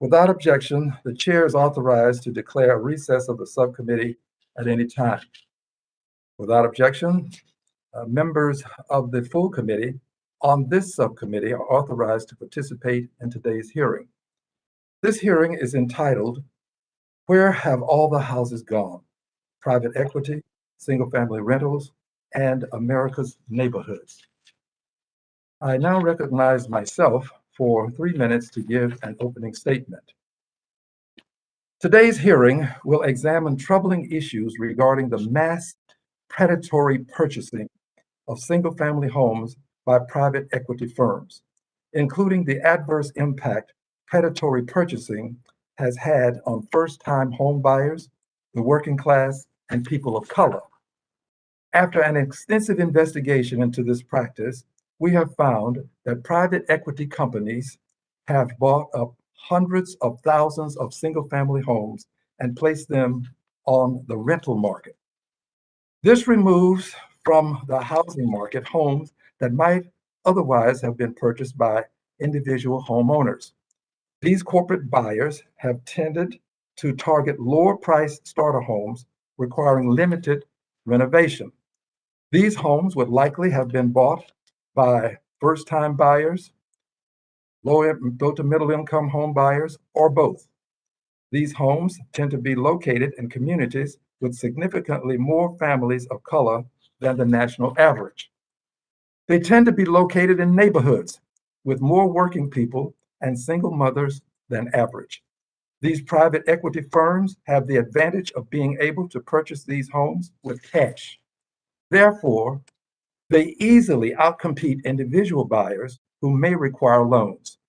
Without objection, the chair is authorized to declare a recess of the subcommittee at any time. Without objection, members of the full committee on this subcommittee are authorized to participate in today's hearing. This hearing is entitled, "Where Have All the Houses Gone? Private Equity, Single-Family Rentals, and America's Neighborhoods." I now recognize myself for 3 minutes to give an opening statement. Today's hearing will examine troubling issues regarding the mass predatory purchasing of single-family homes by private equity firms, including the adverse impact predatory purchasing has had on first-time home buyers, the working class, and people of color. After an extensive investigation into this practice, we have found that private equity companies have bought up hundreds of thousands of single-family homes and placed them on the rental market. This removes from the housing market homes that might otherwise have been purchased by individual homeowners. These corporate buyers have tended to target lower-priced starter homes requiring limited renovation. These homes would likely have been bought by first-time buyers, low to middle-income home buyers, or both. These homes tend to be located in communities with significantly more families of color than the national average. They tend to be located in neighborhoods with more working people and single mothers than average. These private equity firms have the advantage of being able to purchase these homes with cash. Therefore, they easily outcompete individual buyers who may require loans.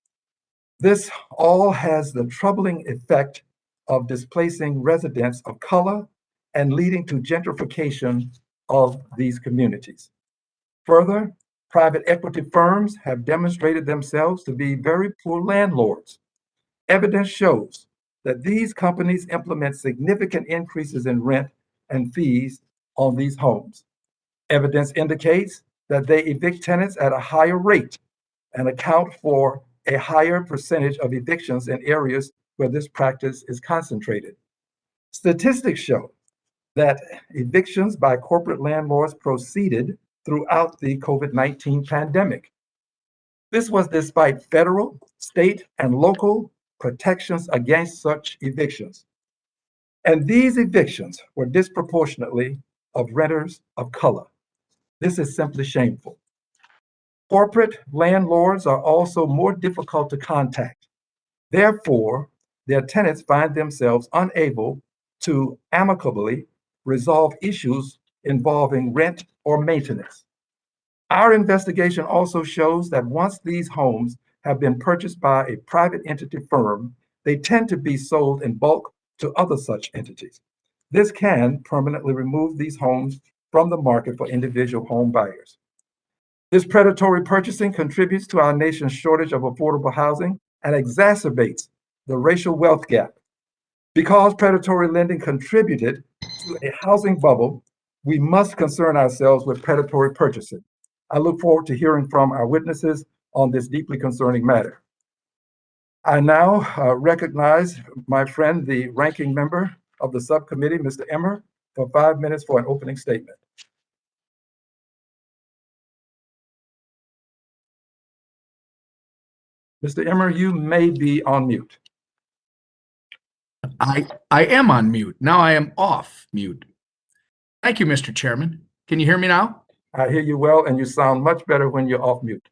This all has the troubling effect of displacing residents of color and leading to gentrification of these communities. Further, private equity firms have demonstrated themselves to be very poor landlords. Evidence shows that these companies implement significant increases in rent and fees on these homes. Evidence indicates that they evict tenants at a higher rate and account for a higher percentage of evictions in areas where this practice is concentrated. Statistics show that evictions by corporate landlords proceeded throughout the COVID-19 pandemic. This was despite federal, state, and local protections against such evictions. And these evictions were disproportionately of renters of color. This is simply shameful. Corporate landlords are also more difficult to contact. Therefore, their tenants find themselves unable to amicably resolve issues involving rent or maintenance. Our investigation also shows that once these homes have been purchased by a private entity firm, they tend to be sold in bulk to other such entities. This can permanently remove these homes from the market for individual home buyers. This predatory purchasing contributes to our nation's shortage of affordable housing and exacerbates the racial wealth gap. Because predatory lending contributed to a housing bubble, we must concern ourselves with predatory purchasing. I look forward to hearing from our witnesses on this deeply concerning matter. I now recognize my friend, the ranking member of the subcommittee, Mr. Emmer, for 5 minutes for an opening statement. Mr. Emmer, you may be on mute. I am on mute. Now I am off mute. Thank you, Mr. Chairman. Can you hear me now? I hear you well, and you sound much better when you're off mute.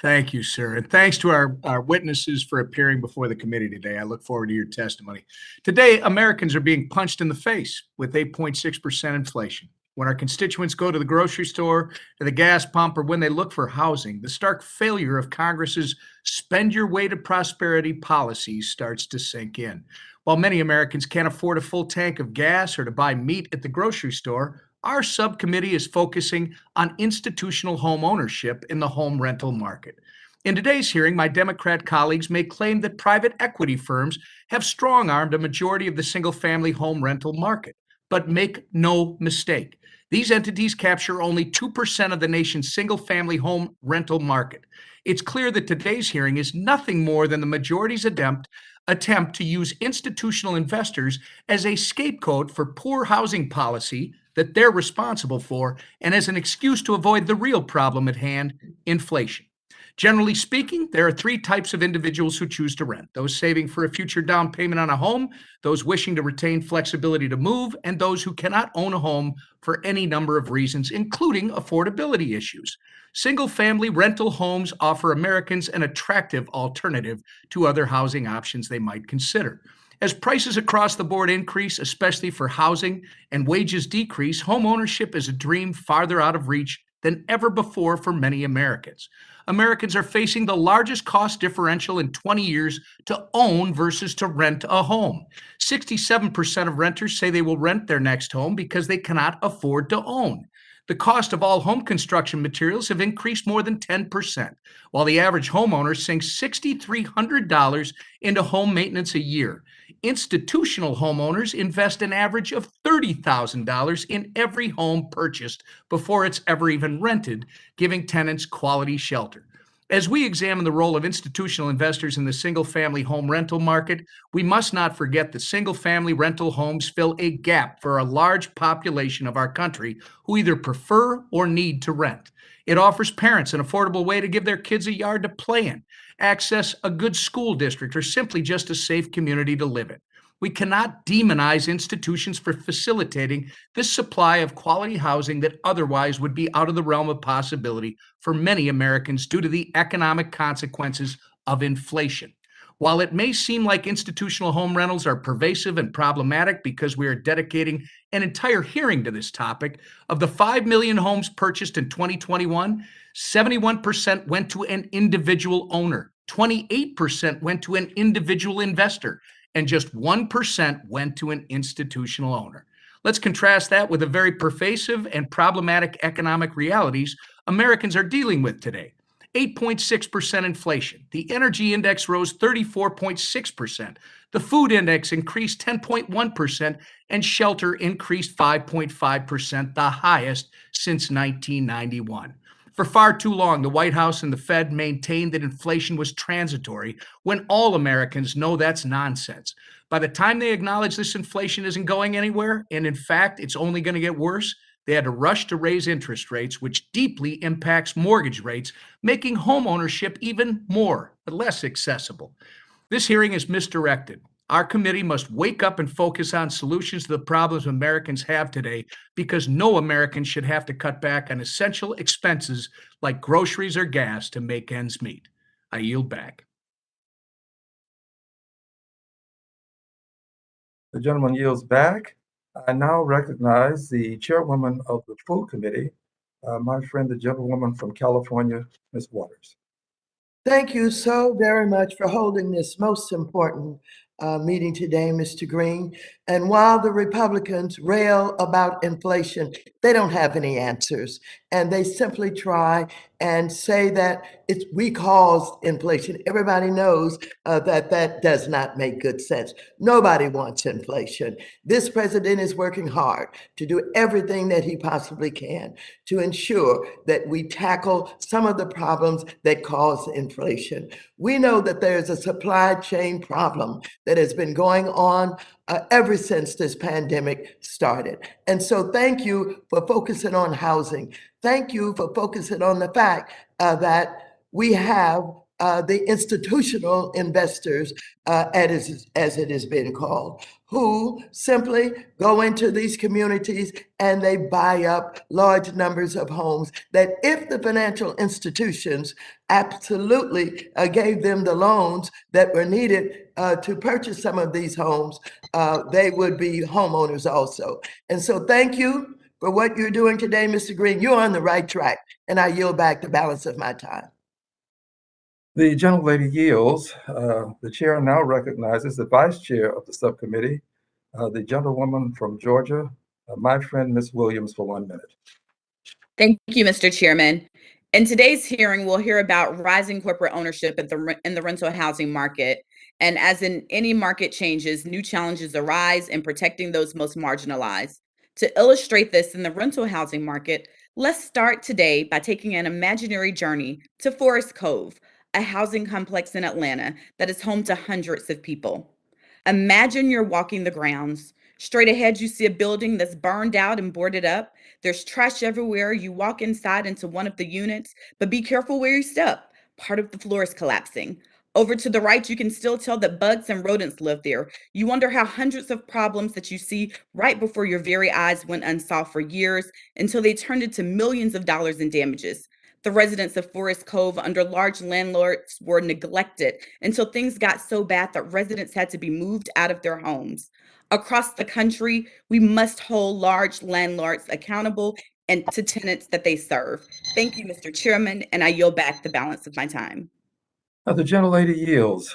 Thank you, sir. And thanks to our witnesses for appearing before the committee today. I look forward to your testimony. Today, Americans are being punched in the face with 8.6% inflation. When our constituents go to the grocery store, to the gas pump, or when they look for housing, the stark failure of Congress's spend your way to prosperity policies starts to sink in. While many Americans can't afford a full tank of gas or to buy meat at the grocery store, our subcommittee is focusing on institutional home ownership in the home rental market. In today's hearing, my Democrat colleagues may claim that private equity firms have strong-armed a majority of the single-family home rental market. But make no mistake, These entities capture only 2% of the nation's single-family home rental market. It's clear that today's hearing is nothing more than the majority's attempt to use institutional investors as a scapegoat for poor housing policy that they're responsible for and as an excuse to avoid the real problem at hand, inflation. Generally speaking, there are three types of individuals who choose to rent: those saving for a future down payment on a home, those wishing to retain flexibility to move, and those who cannot own a home for any number of reasons, including affordability issues. Single family rental homes offer Americans an attractive alternative to other housing options they might consider. As prices across the board increase, especially for housing, and wages decrease, home ownership is a dream farther out of reach than ever before for many Americans. Americans are facing the largest cost differential in 20 years to own versus to rent a home. 67% of renters say they will rent their next home because they cannot afford to own. The cost of all home construction materials have increased more than 10%, while the average homeowner sinks $6,300 into home maintenance a year. Institutional homeowners invest an average of $30,000 in every home purchased before it's ever even rented, giving tenants quality shelter. As we examine the role of institutional investors in the single-family home rental market, we must not forget that single-family rental homes fill a gap for a large population of our country who either prefer or need to rent. It offers parents an affordable way to give their kids a yard to play in, access a good school district, or simply just a safe community to live in. We cannot demonize institutions for facilitating this supply of quality housing that otherwise would be out of the realm of possibility for many Americans due to the economic consequences of inflation. While it may seem like institutional home rentals are pervasive and problematic because we are dedicating an entire hearing to this topic, of the 5 million homes purchased in 2021, 71% went to an individual owner, 28% went to an individual investor, and just 1% went to an institutional owner. Let's contrast that with the very pervasive and problematic economic realities Americans are dealing with today. 8.6% inflation. The energy index rose 34.6%. The food index increased 10.1%, and shelter increased 5.5%, the highest since 1991. For far too long, the White House and the Fed maintained that inflation was transitory when all Americans know that's nonsense. By the time they acknowledge this inflation isn't going anywhere, and in fact, it's only going to get worse, they had to rush to raise interest rates, which deeply impacts mortgage rates, making home ownership even more, but less accessible. This hearing is misdirected. Our committee must wake up and focus on solutions to the problems Americans have today, because no American should have to cut back on essential expenses like groceries or gas to make ends meet. I yield back. The gentleman yields back. I now recognize the chairwoman of the full committee, my friend, the gentlewoman from California, Ms. Waters. Thank you so very much for holding this most important meeting today, Mr. Green. And while the Republicans rail about inflation, they don't have any answers. And they simply try and say that we caused inflation. Everybody knows that does not make good sense. Nobody wants inflation. This president is working hard to do everything that he possibly can to ensure that we tackle some of the problems that cause inflation. We know that there's a supply chain problem that has been going on ever since this pandemic started. And so thank you for focusing on housing. Thank you for focusing on the fact that we have the institutional investors, as it has been called, who simply go into these communities and they buy up large numbers of homes that, if the financial institutions absolutely gave them the loans that were needed to purchase some of these homes, they would be homeowners also. And so thank you for what you're doing today, Mr. Green. You're on the right track, and I yield back the balance of my time. The gentlelady yields. The chair now recognizes the vice chair of the subcommittee, the gentlewoman from Georgia, my friend, Ms. Williams, for 1 minute. Thank you, Mr. Chairman. In today's hearing, we'll hear about rising corporate ownership in the rental housing market. And as in any market changes, new challenges arise in protecting those most marginalized. To illustrate this in the rental housing market, let's start today by taking an imaginary journey to Forest Cove, a housing complex in Atlanta that is home to hundreds of people. Imagine you're walking the grounds. Straight ahead, you see a building that's burned out and boarded up. There's trash everywhere. You walk inside into one of the units, but be careful where you step. Part of the floor is collapsing. Over to the right, you can still tell that bugs and rodents live there. You wonder how hundreds of problems that you see right before your very eyes went unsolved for years until they turned into millions of dollars in damages. The residents of Forest Cove under large landlords were neglected until things got so bad that residents had to be moved out of their homes. Across the country, we must hold large landlords accountable and to tenants that they serve. Thank you, Mr. Chairman, and I yield back the balance of my time. The gentlelady yields.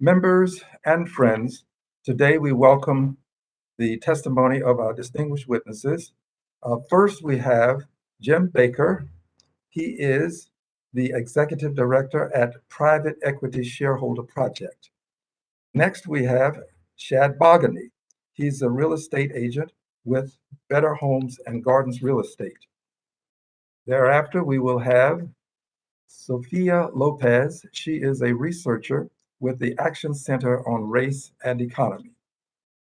Members and friends, today we welcome the testimony of our distinguished witnesses. First, we have Jim Baker. He is the Executive Director at Private Equity Shareholder Project. Next, we have Shad Bogany. He's a real estate agent with Better Homes and Gardens Real Estate. Thereafter, we will have Sofia Lopez. She is a researcher with the Action Center on Race and Economy.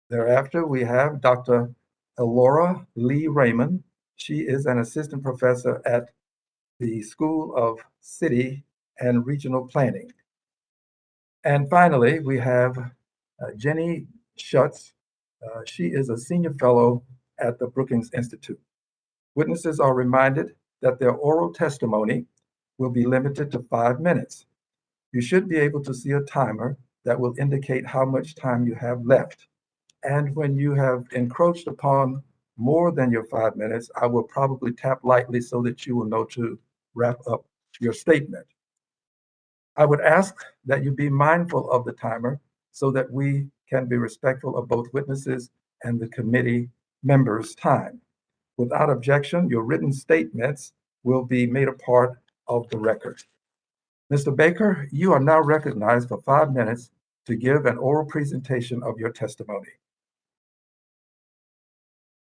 Thereafter, we have Dr. Elora Lee Raymond. She is an assistant professor at the School of City and Regional Planning. And finally, we have Jenny Schutz. She is a senior fellow at the Brookings Institute. Witnesses are reminded that their oral testimony will be limited to 5 minutes. You should be able to see a timer that will indicate how much time you have left. And when you have encroached upon more than your 5 minutes, I will probably tap lightly so that you will know to wrap up your statement. I would ask that you be mindful of the timer so that we can be respectful of both witnesses and the committee members' time. Without objection, your written statements will be made a part of the record. Mr. Baker, you are now recognized for 5 minutes to give an oral presentation of your testimony.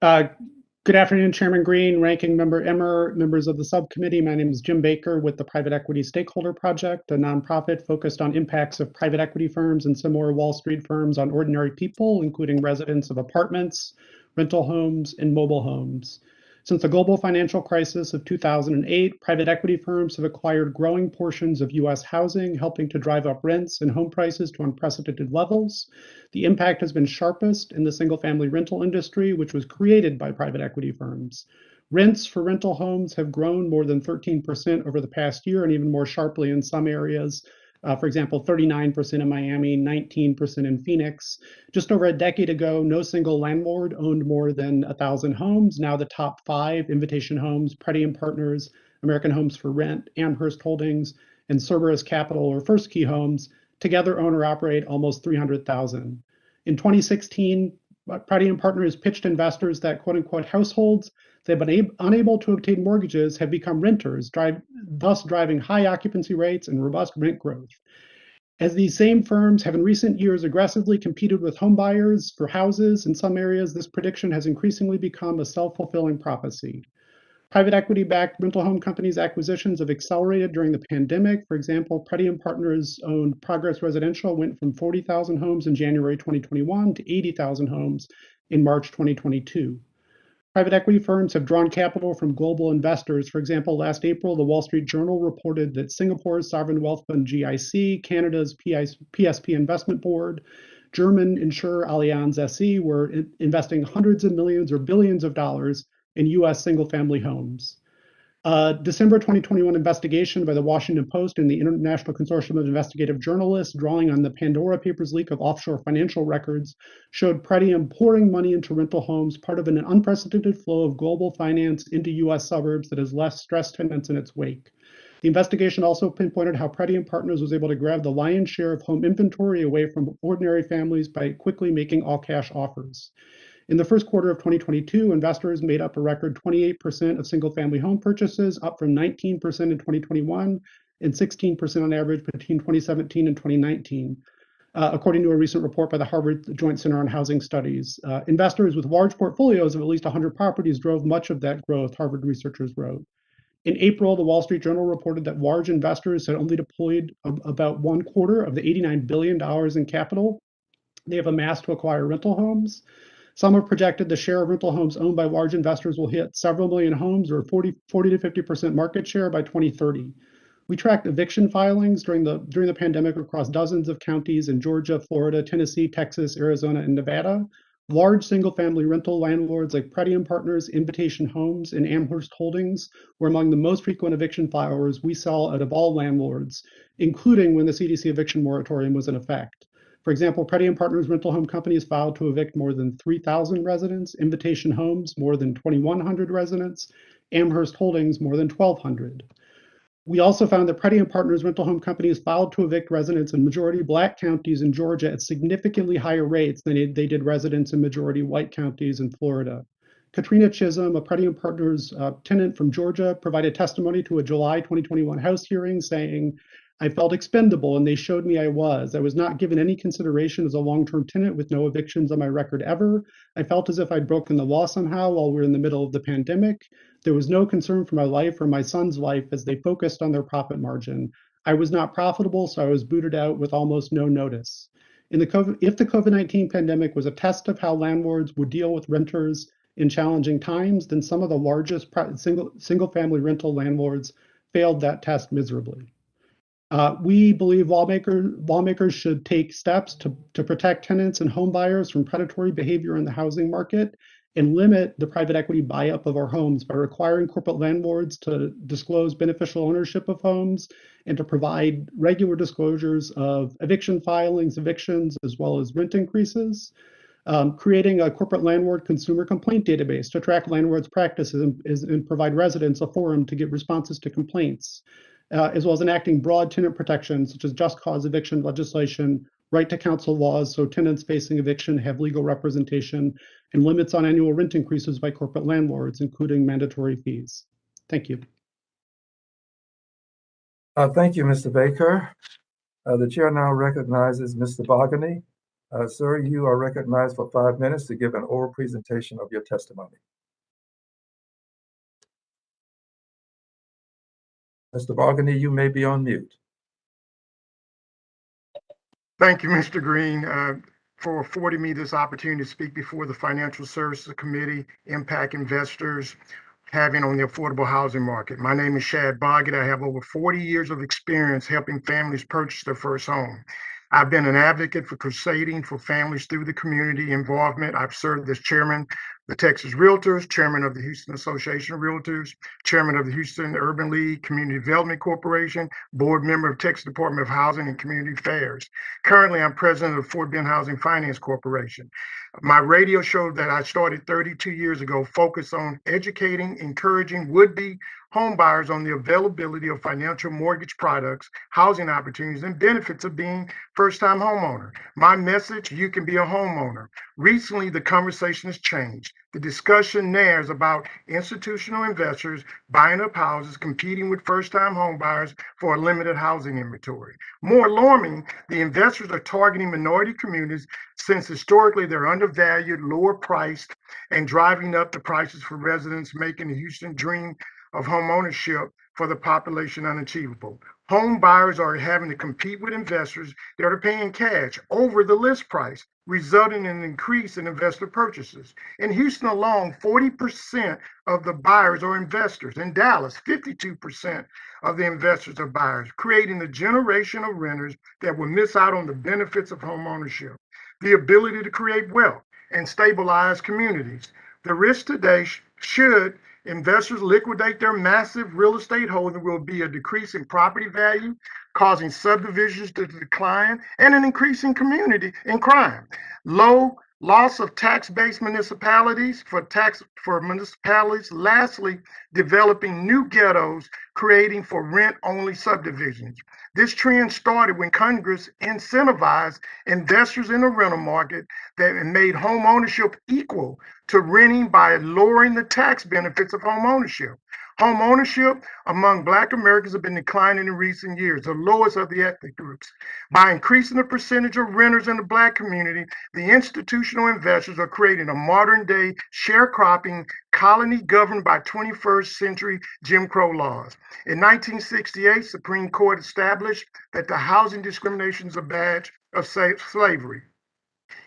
Good afternoon, Chairman Green, Ranking Member Emmer, members of the subcommittee. My name is Jim Baker with the Private Equity Stakeholder Project, a nonprofit focused on impacts of private equity firms and similar Wall Street firms on ordinary people, including residents of apartments, rental homes, and mobile homes. Since the global financial crisis of 2008, private equity firms have acquired growing portions of U.S. housing, helping to drive up rents and home prices to unprecedented levels. The impact has been sharpest in the single-family rental industry, which was created by private equity firms. Rents for rental homes have grown more than 13% over the past year, and even more sharply in some areas. For example, 39% in Miami, 19% in Phoenix. Just over a decade ago, no single landlord owned more than 1,000 homes. Now the top 5, Invitation Homes, Freddie & Partners, American Homes for Rent, Amherst Holdings, and Cerberus Capital or First Key Homes, together own or operate almost 300,000. In 2016, Freddie & Partners pitched investors that quote-unquote households that have been unable to obtain mortgages have become renters, thus driving high occupancy rates and robust rent growth. As these same firms have in recent years aggressively competed with homebuyers for houses, in some areas this prediction has increasingly become a self-fulfilling prophecy. Private equity-backed rental home companies' acquisitions have accelerated during the pandemic. For example, Freddie & Partners owned Progress Residential went from 40,000 homes in January 2021 to 80,000 homes in March 2022. Private equity firms have drawn capital from global investors. For example, last April, the Wall Street Journal reported that Singapore's sovereign wealth fund GIC, Canada's PSP Investment Board, German insurer Allianz SE were investing hundreds of millions or billions of dollars in U.S. single-family homes. December 2021 investigation by the Washington Post and the International Consortium of Investigative Journalists, drawing on the Pandora Papers leak of offshore financial records, showed Freddie pouring money into rental homes, part of an unprecedented flow of global finance into U.S. suburbs that has left stressed tenants in its wake. The investigation also pinpointed how Freddie & Partners was able to grab the lion's share of home inventory away from ordinary families by quickly making all-cash offers. In the first quarter of 2022, investors made up a record 28% of single-family home purchases, up from 19% in 2021 and 16% on average between 2017 and 2019. according to a recent report by the Harvard Joint Center on Housing Studies. Investors with large portfolios of at least 100 properties drove much of that growth, Harvard researchers wrote. In April, the Wall Street Journal reported that large investors had only deployed about 1/4 of the $89 billion in capital they have amassed to acquire rental homes. Some have projected the share of rental homes owned by large investors will hit several million homes, or 40 to 50% market share by 2030. We tracked eviction filings during the pandemic across dozens of counties in Georgia, Florida, Tennessee, Texas, Arizona, and Nevada. Large single-family rental landlords like Pretium Partners, Invitation Homes, and Amherst Holdings were among the most frequent eviction filers we saw out of all landlords, including when the CDC eviction moratorium was in effect. For example, Pretium Partners rental home companies filed to evict more than 3,000 residents, Invitation Homes more than 2,100 residents, Amherst Holdings more than 1,200. We also found that Pretium Partners rental home companies filed to evict residents in majority Black counties in Georgia at significantly higher rates than they did residents in majority white counties in Florida. Katrina Chisholm, a Pretium Partners tenant from Georgia, provided testimony to a July 2021 House hearing saying, "I felt expendable and they showed me I was. I was not given any consideration as a long-term tenant with no evictions on my record ever. I felt as if I'd broken the law somehow while we were in the middle of the pandemic. There was no concern for my life or my son's life as they focused on their profit margin. I was not profitable, so I was booted out with almost no notice." If the COVID-19 pandemic was a test of how landlords would deal with renters in challenging times, then some of the largest single-family rental landlords failed that test miserably. We believe lawmakers should take steps to protect tenants and home buyers from predatory behavior in the housing market and limit the private equity buy-up of our homes by requiring corporate landlords to disclose beneficial ownership of homes and to provide regular disclosures of eviction filings, evictions, as well as rent increases. Creating a corporate landlord consumer complaint database to track landlords' practices and provide residents a forum to get responses to complaints. As well as enacting broad tenant protections such as just cause eviction legislation, right to counsel laws so tenants facing eviction have legal representation, and limits on annual rent increases by corporate landlords, including mandatory fees. Thank you. Thank you, Mr. Baker. The chair now recognizes Mr. Bogany. Sir, you are recognized for 5 minutes to give an oral presentation of your testimony. Mr. Bogany, you may be on mute. Thank you, Mr. Green, for affording me this opportunity to speak before the Financial Services Committee, impact investors having on the affordable housing market. My name is Shad. I have over 40 years of experience helping families purchase their first home. I've been an advocate for crusading for families through the community involvement. I've served as chairman of the Texas Realtors, chairman of the Houston Association of Realtors, chairman of the Houston Urban League Community Development Corporation, board member of Texas Department of Housing and Community Affairs. Currently, I'm president of Fort Bend Housing Finance Corporation. My radio show that I started 32 years ago focused on educating, encouraging would-be home buyers on the availability of financial mortgage products, housing opportunities, and benefits of being first-time homeowner. My message, you can be a homeowner. Recently, the conversation has changed. The discussion now is about institutional investors buying up houses, competing with first-time home buyers for a limited housing inventory. More alarming, the investors are targeting minority communities since historically they're undervalued, lower priced, and driving up the prices for residents, making the Houston dream of home ownership for the population unachievable. Home buyers are having to compete with investors that are paying cash over the list price, resulting in an increase in investor purchases. In Houston alone, 40% of the buyers are investors. In Dallas, 52% of the investors are buyers, creating a generation of renters that will miss out on the benefits of home ownership, the ability to create wealth and stabilize communities. The risk today should investors liquidate their massive real estate holding will be a decrease in property value, causing subdivisions to decline, and an increase in community in crime. Low loss of tax-based municipalities for municipalities. Lastly, developing new ghettos, creating for rent-only subdivisions. This trend started when Congress incentivized investors in the rental market that made home ownership equal to renting by lowering the tax benefits of home ownership. Home ownership among Black Americans have been declining in recent years, the lowest of the ethnic groups. By increasing the percentage of renters in the Black community, the institutional investors are creating a modern day sharecropping colony governed by 21st century Jim Crow laws. In 1968, Supreme Court established that the housing discrimination is a badge of slavery.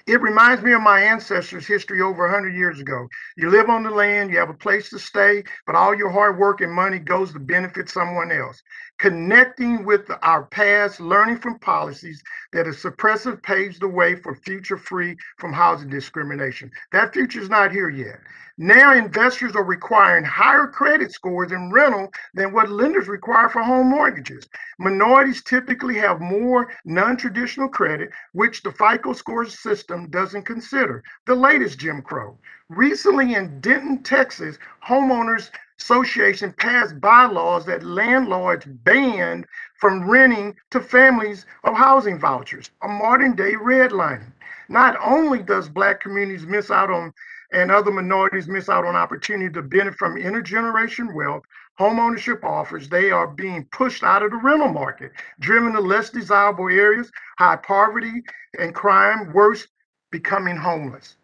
It reminds me of my ancestors' history over 100 years ago. You live on the land, you have a place to stay, but all your hard work and money goes to benefit someone else. Connecting with our past, learning from policies that are suppressive paves the way for future free from housing discrimination. That future is not here yet. Now investors are requiring higher credit scores in rental than what lenders require for home mortgages. Minorities typically have more non-traditional credit, which the FICO score system doesn't consider. The latest Jim Crow. Recently in Denton, Texas, homeowners association passed bylaws that landlords banned from renting to families of housing vouchers, a modern day redlining. Not only does Black communities miss out on and other minorities miss out on opportunity to benefit from intergeneration wealth, homeownership offers, they are being pushed out of the rental market, driven to less desirable areas, high poverty and crime, worse, becoming homeless.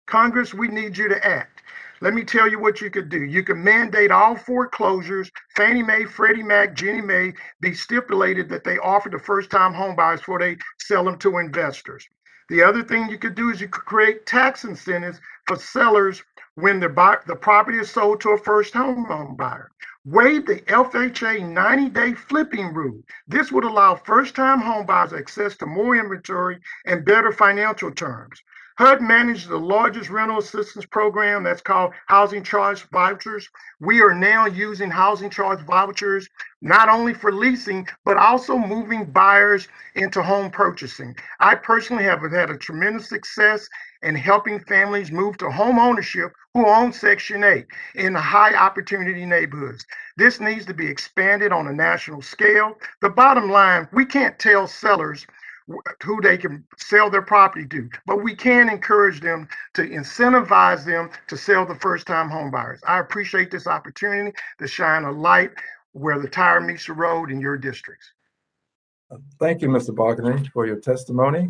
Congress, we need you to act. Let me tell you what you could do. You can mandate all foreclosures, Fannie Mae, Freddie Mac, Ginnie Mae, be stipulated that they offer to first-time homebuyers before they sell them to investors. The other thing you could do is you could create tax incentives for sellers when the property is sold to a first home buyer. Waive the FHA 90-day flipping rule. This would allow first-time homebuyers access to more inventory and better financial terms. HUD manages the largest rental assistance program that's called Housing Charge Vouchers. We are now using Housing Charge Vouchers not only for leasing, but also moving buyers into home purchasing. I personally have had a tremendous success in helping families move to home ownership who own Section 8 in the high opportunity neighborhoods. This needs to be expanded on a national scale. The bottom line, we can't tell sellers who they can sell their property to, but we can encourage them to incentivize them to sell the first-time home buyers. I appreciate this opportunity to shine a light where the tire meets the road in your districts. Thank you, Mr. Bogany, for your testimony.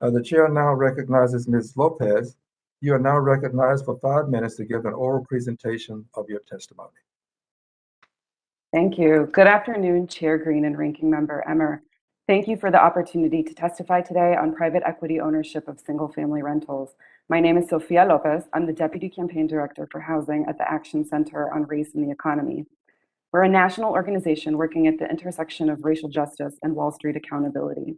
The chair now recognizes Ms. Lopez. You are now recognized for 5 minutes to give an oral presentation of your testimony. Thank you. Good afternoon, Chair Green and Ranking Member Emmer. Thank you for the opportunity to testify today on private equity ownership of single-family rentals. My name is Sofia Lopez. I'm the Deputy Campaign Director for Housing at the Action Center on Race and the Economy. We're a national organization working at the intersection of racial justice and Wall Street accountability.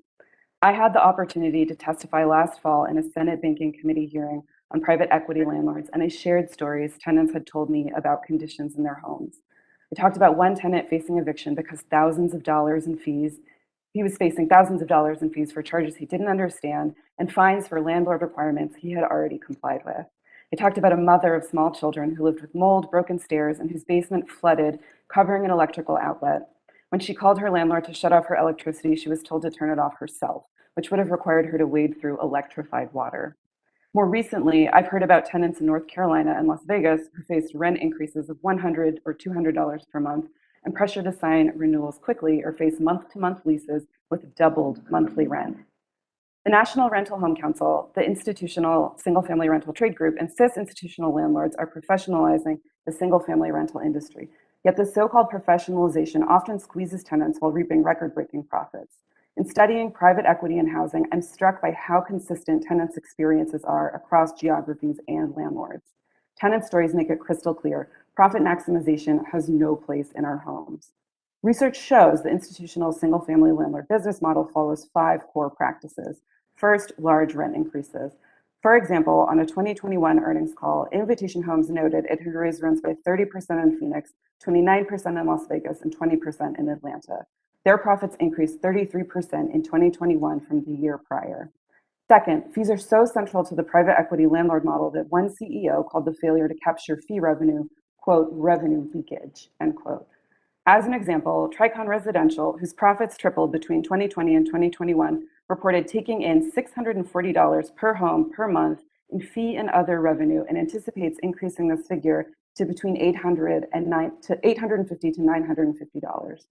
I had the opportunity to testify last fall in a Senate Banking Committee hearing on private equity landlords, and I shared stories tenants had told me about conditions in their homes. I talked about one tenant facing eviction because he was facing thousands of dollars in fees for charges he didn't understand and fines for landlord requirements he had already complied with. I talked about a mother of small children who lived with mold, broken stairs, and whose basement flooded, covering an electrical outlet. When she called her landlord to shut off her electricity, she was told to turn it off herself, which would have required her to wade through electrified water. More recently, I've heard about tenants in North Carolina and Las Vegas who faced rent increases of $100 or $200 per month and pressure to sign renewals quickly or face month-to-month leases with doubled monthly rent. The National Rental Home Council, the institutional single-family rental trade group, insists institutional landlords are professionalizing the single-family rental industry. Yet the so-called professionalization often squeezes tenants while reaping record-breaking profits. In studying private equity in housing, I'm struck by how consistent tenants' experiences are across geographies and landlords. Tenant stories make it crystal clear profit maximization has no place in our homes. Research shows the institutional single-family landlord business model follows 5 core practices. First, large rent increases. For example, on a 2021 earnings call, Invitation Homes noted it had raised rents by 30% in Phoenix, 29% in Las Vegas, and 20% in Atlanta. Their profits increased 33% in 2021 from the year prior. Second, fees are so central to the private equity landlord model that one CEO called the failure to capture fee revenue, quote, revenue leakage, end quote. As an example, Tricon Residential, whose profits tripled between 2020 and 2021, reported taking in $640 per home per month in fee and other revenue and anticipates increasing this figure to between $850 to $950.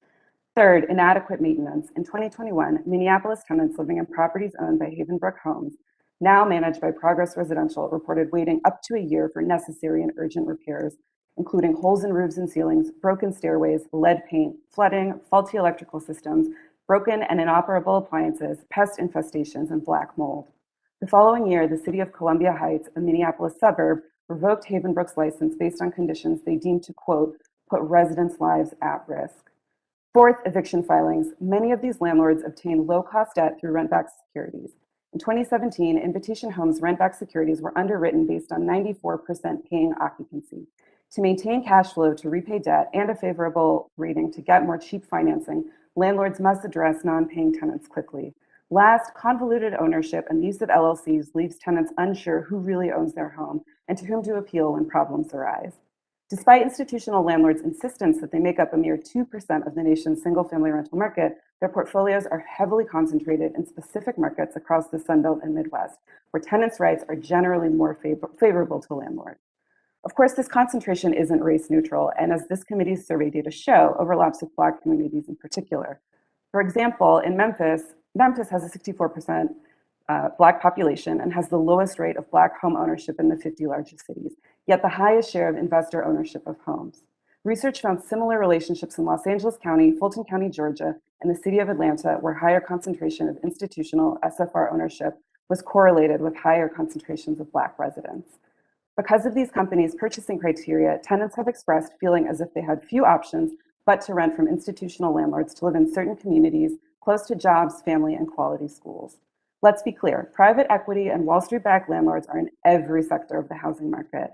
Third, inadequate maintenance. In 2021, Minneapolis tenants living in properties owned by Havenbrook Homes, now managed by Progress Residential, reported waiting up to a year for necessary and urgent repairs, including holes in roofs and ceilings, broken stairways, lead paint, flooding, faulty electrical systems, broken and inoperable appliances, pest infestations, and black mold. The following year, the city of Columbia Heights, a Minneapolis suburb, revoked Havenbrook's license based on conditions they deemed to, quote, put residents' lives at risk. Fourth, eviction filings. Many of these landlords obtain low-cost debt through rent-backed securities. In 2017, Invitation Homes rent-backed securities were underwritten based on 94% paying occupancy. To maintain cash flow to repay debt and a favorable rating to get more cheap financing, landlords must address non-paying tenants quickly. Last, convoluted ownership and use of LLCs leaves tenants unsure who really owns their home and to whom to appeal when problems arise. Despite institutional landlords' insistence that they make up a mere 2% of the nation's single-family rental market, their portfolios are heavily concentrated in specific markets across the Sunbelt and Midwest, where tenants' rights are generally more favorable to landlords. Of course, this concentration isn't race neutral, and as this committee's survey data show, overlaps with Black communities in particular. For example, in Memphis has a 64% Black population and has the lowest rate of Black home ownership in the 50 largest cities, yet the highest share of investor ownership of homes. Research found similar relationships in Los Angeles County, Fulton County, Georgia, and the city of Atlanta, where higher concentration of institutional SFR ownership was correlated with higher concentrations of Black residents. Because of these companies' purchasing criteria, tenants have expressed feeling as if they had few options but to rent from institutional landlords to live in certain communities close to jobs, family, and quality schools. Let's be clear, private equity and Wall Street-backed landlords are in every sector of the housing market,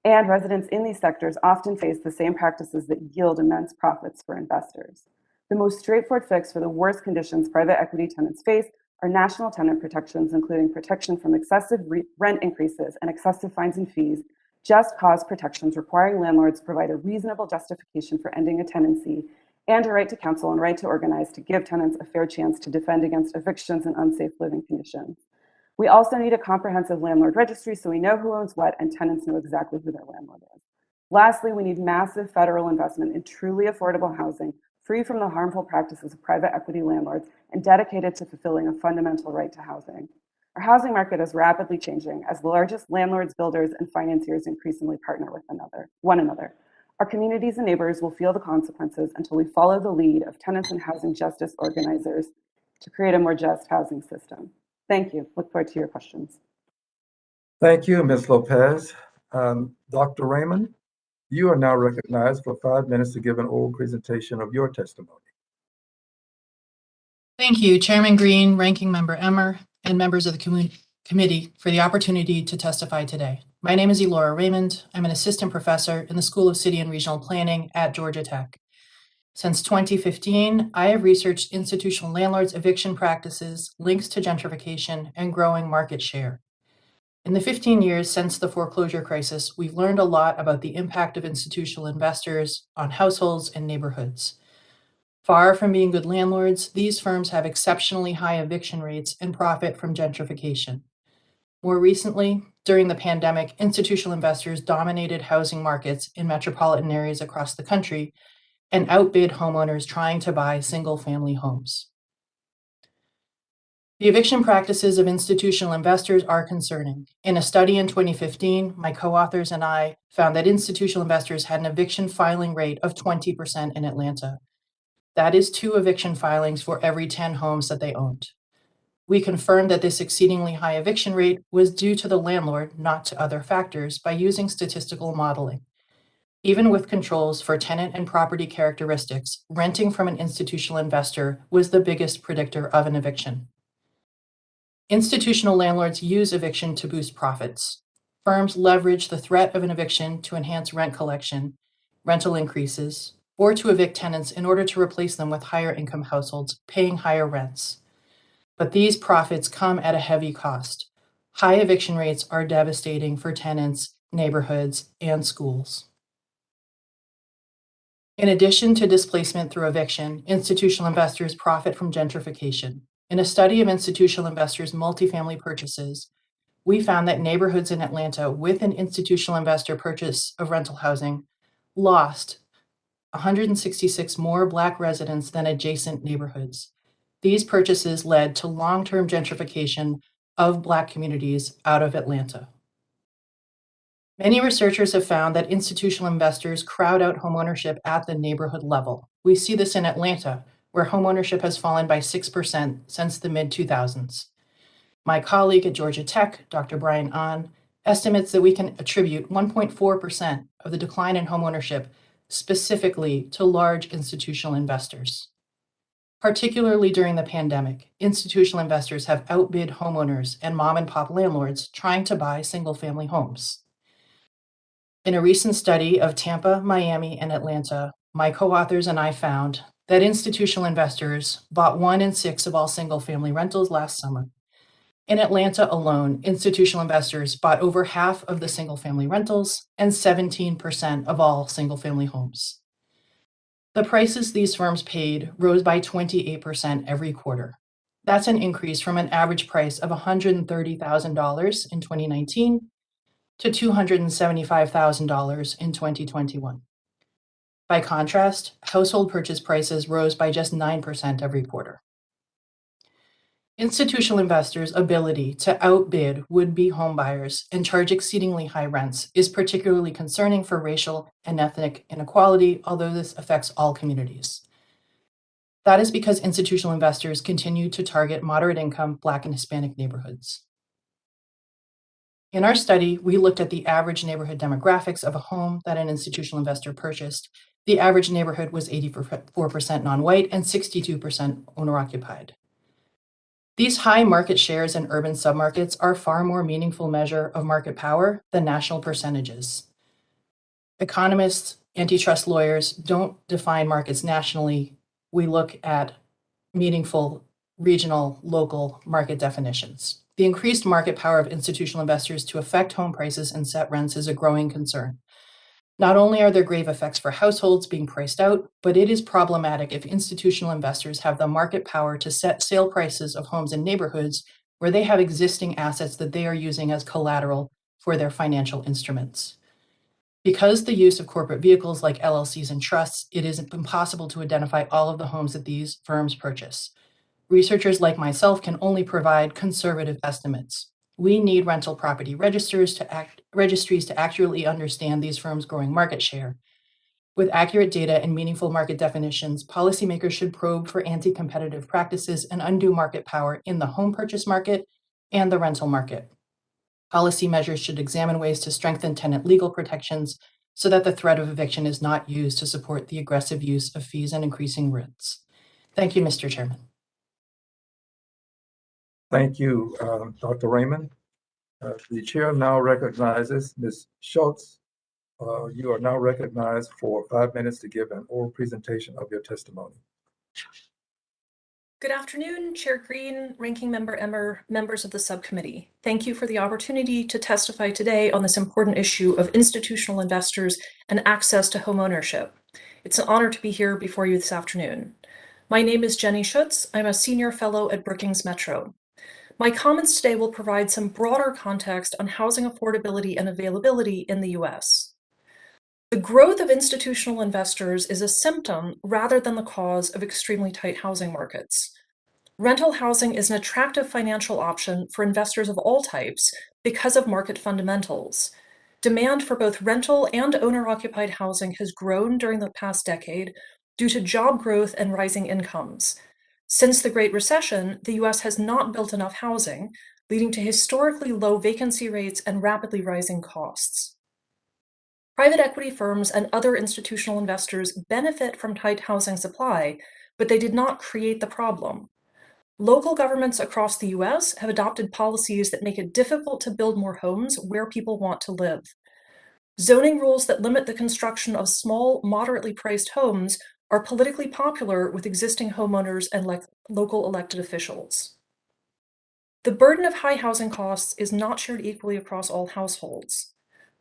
and residents in these sectors often face the same practices that yield immense profits for investors. The most straightforward fix for the worst conditions private equity tenants face are national tenant protections, including protection from excessive rent increases and excessive fines and fees, just cause protections requiring landlords to provide a reasonable justification for ending a tenancy, and a right to counsel and right to organize to give tenants a fair chance to defend against evictions and unsafe living conditions. We also need a comprehensive landlord registry so we know who owns what and tenants know exactly who their landlord is. Lastly, we need massive federal investment in truly affordable housing, free from the harmful practices of private equity landlords and dedicated to fulfilling a fundamental right to housing. Our housing market is rapidly changing as the largest landlords, builders, and financiers increasingly partner with one another. Our communities and neighbors will feel the consequences until we follow the lead of tenants and housing justice organizers to create a more just housing system. Thank you. Look forward to your questions. Thank you, Ms. Lopez. Dr. Raymond, you are now recognized for 5 minutes to give an oral presentation of your testimony. Thank you, Chairman Green, Ranking Member Emmer, and members of the committee for the opportunity to testify today. My name is Elora Raymond. I'm an assistant professor in the School of City and Regional Planning at Georgia Tech. Since 2015, I have researched institutional landlords' eviction practices, links to gentrification, and growing market share. In the 15 years since the foreclosure crisis, we've learned a lot about the impact of institutional investors on households and neighborhoods. Far from being good landlords, these firms have exceptionally high eviction rates and profit from gentrification. More recently, during the pandemic, institutional investors dominated housing markets in metropolitan areas across the country and outbid homeowners trying to buy single-family homes. The eviction practices of institutional investors are concerning. In a study in 2015, my co-authors and I found that institutional investors had an eviction filing rate of 20% in Atlanta. That is 2 eviction filings for every 10 homes that they owned. We confirmed that this exceedingly high eviction rate was due to the landlord, not to other factors, by using statistical modeling. Even with controls for tenant and property characteristics, renting from an institutional investor was the biggest predictor of an eviction. Institutional landlords use eviction to boost profits. Firms leverage the threat of an eviction to enhance rent collection, rental increases, or to evict tenants in order to replace them with higher income households paying higher rents. But these profits come at a heavy cost. High eviction rates are devastating for tenants, neighborhoods, and schools. In addition to displacement through eviction, institutional investors profit from gentrification. In a study of institutional investors' multifamily purchases, we found that neighborhoods in Atlanta with an institutional investor purchase of rental housing lost 166 more Black residents than adjacent neighborhoods. These purchases led to long-term gentrification of Black communities out of Atlanta. Many researchers have found that institutional investors crowd out homeownership at the neighborhood level. We see this in Atlanta, where homeownership has fallen by 6% since the mid-2000s. My colleague at Georgia Tech, Dr. Brian Ahn, estimates that we can attribute 1.4% of the decline in homeownership specifically to large institutional investors. Particularly during the pandemic, institutional investors have outbid homeowners and mom and pop landlords trying to buy single-family homes. In a recent study of Tampa, Miami, and Atlanta, my co-authors and I found that institutional investors bought 1 in 6 of all single-family rentals last summer. In Atlanta alone, institutional investors bought over half of the single-family rentals and 17% of all single-family homes. The prices these firms paid rose by 28% every quarter. That's an increase from an average price of $130,000 in 2019 to $275,000 in 2021. By contrast, household purchase prices rose by just 9% every quarter. Institutional investors' ability to outbid would-be homebuyers and charge exceedingly high rents is particularly concerning for racial and ethnic inequality, although this affects all communities. That is because institutional investors continue to target moderate-income Black and Hispanic neighborhoods. In our study, we looked at the average neighborhood demographics of a home that an institutional investor purchased. The average neighborhood was 84% non-white and 62% owner-occupied. These high market shares in urban submarkets are a far more meaningful measure of market power than national percentages. Economists, antitrust lawyers don't define markets nationally. We look at meaningful regional, local market definitions. The increased market power of institutional investors to affect home prices and set rents is a growing concern. Not only are there grave effects for households being priced out, but it is problematic if institutional investors have the market power to set sale prices of homes in neighborhoods where they have existing assets that they are using as collateral for their financial instruments. Because the use of corporate vehicles like LLCs and trusts, it is impossible to identify all of the homes that these firms purchase. Researchers like myself can only provide conservative estimates. We need rental property registries to accurately understand these firms' growing market share. With accurate data and meaningful market definitions, policymakers should probe for anti-competitive practices and undue market power in the home purchase market and the rental market. Policy measures should examine ways to strengthen tenant legal protections so that the threat of eviction is not used to support the aggressive use of fees and increasing rents. Thank you, Mr. Chairman. Thank you, Dr. Raymond. The chair now recognizes Ms. Schutz. You are now recognized for 5 minutes to give an oral presentation of your testimony. Good afternoon, Chair Green, Ranking Member Emmer, members of the subcommittee. Thank you for the opportunity to testify today on this important issue of institutional investors and access to home ownership. It's an honor to be here before you this afternoon. My name is Jenny Schutz. I'm a senior fellow at Brookings Metro. My comments today will provide some broader context on housing affordability and availability in the US. The growth of institutional investors is a symptom rather than the cause of extremely tight housing markets. Rental housing is an attractive financial option for investors of all types because of market fundamentals. Demand for both rental and owner-occupied housing has grown during the past decade due to job growth and rising incomes. Since the Great Recession, the US has not built enough housing, leading to historically low vacancy rates and rapidly rising costs. Private equity firms and other institutional investors benefit from tight housing supply, but they did not create the problem. Local governments across the US have adopted policies that make it difficult to build more homes where people want to live. Zoning rules that limit the construction of small, moderately priced homes are politically popular with existing homeowners and local elected officials. The burden of high housing costs is not shared equally across all households.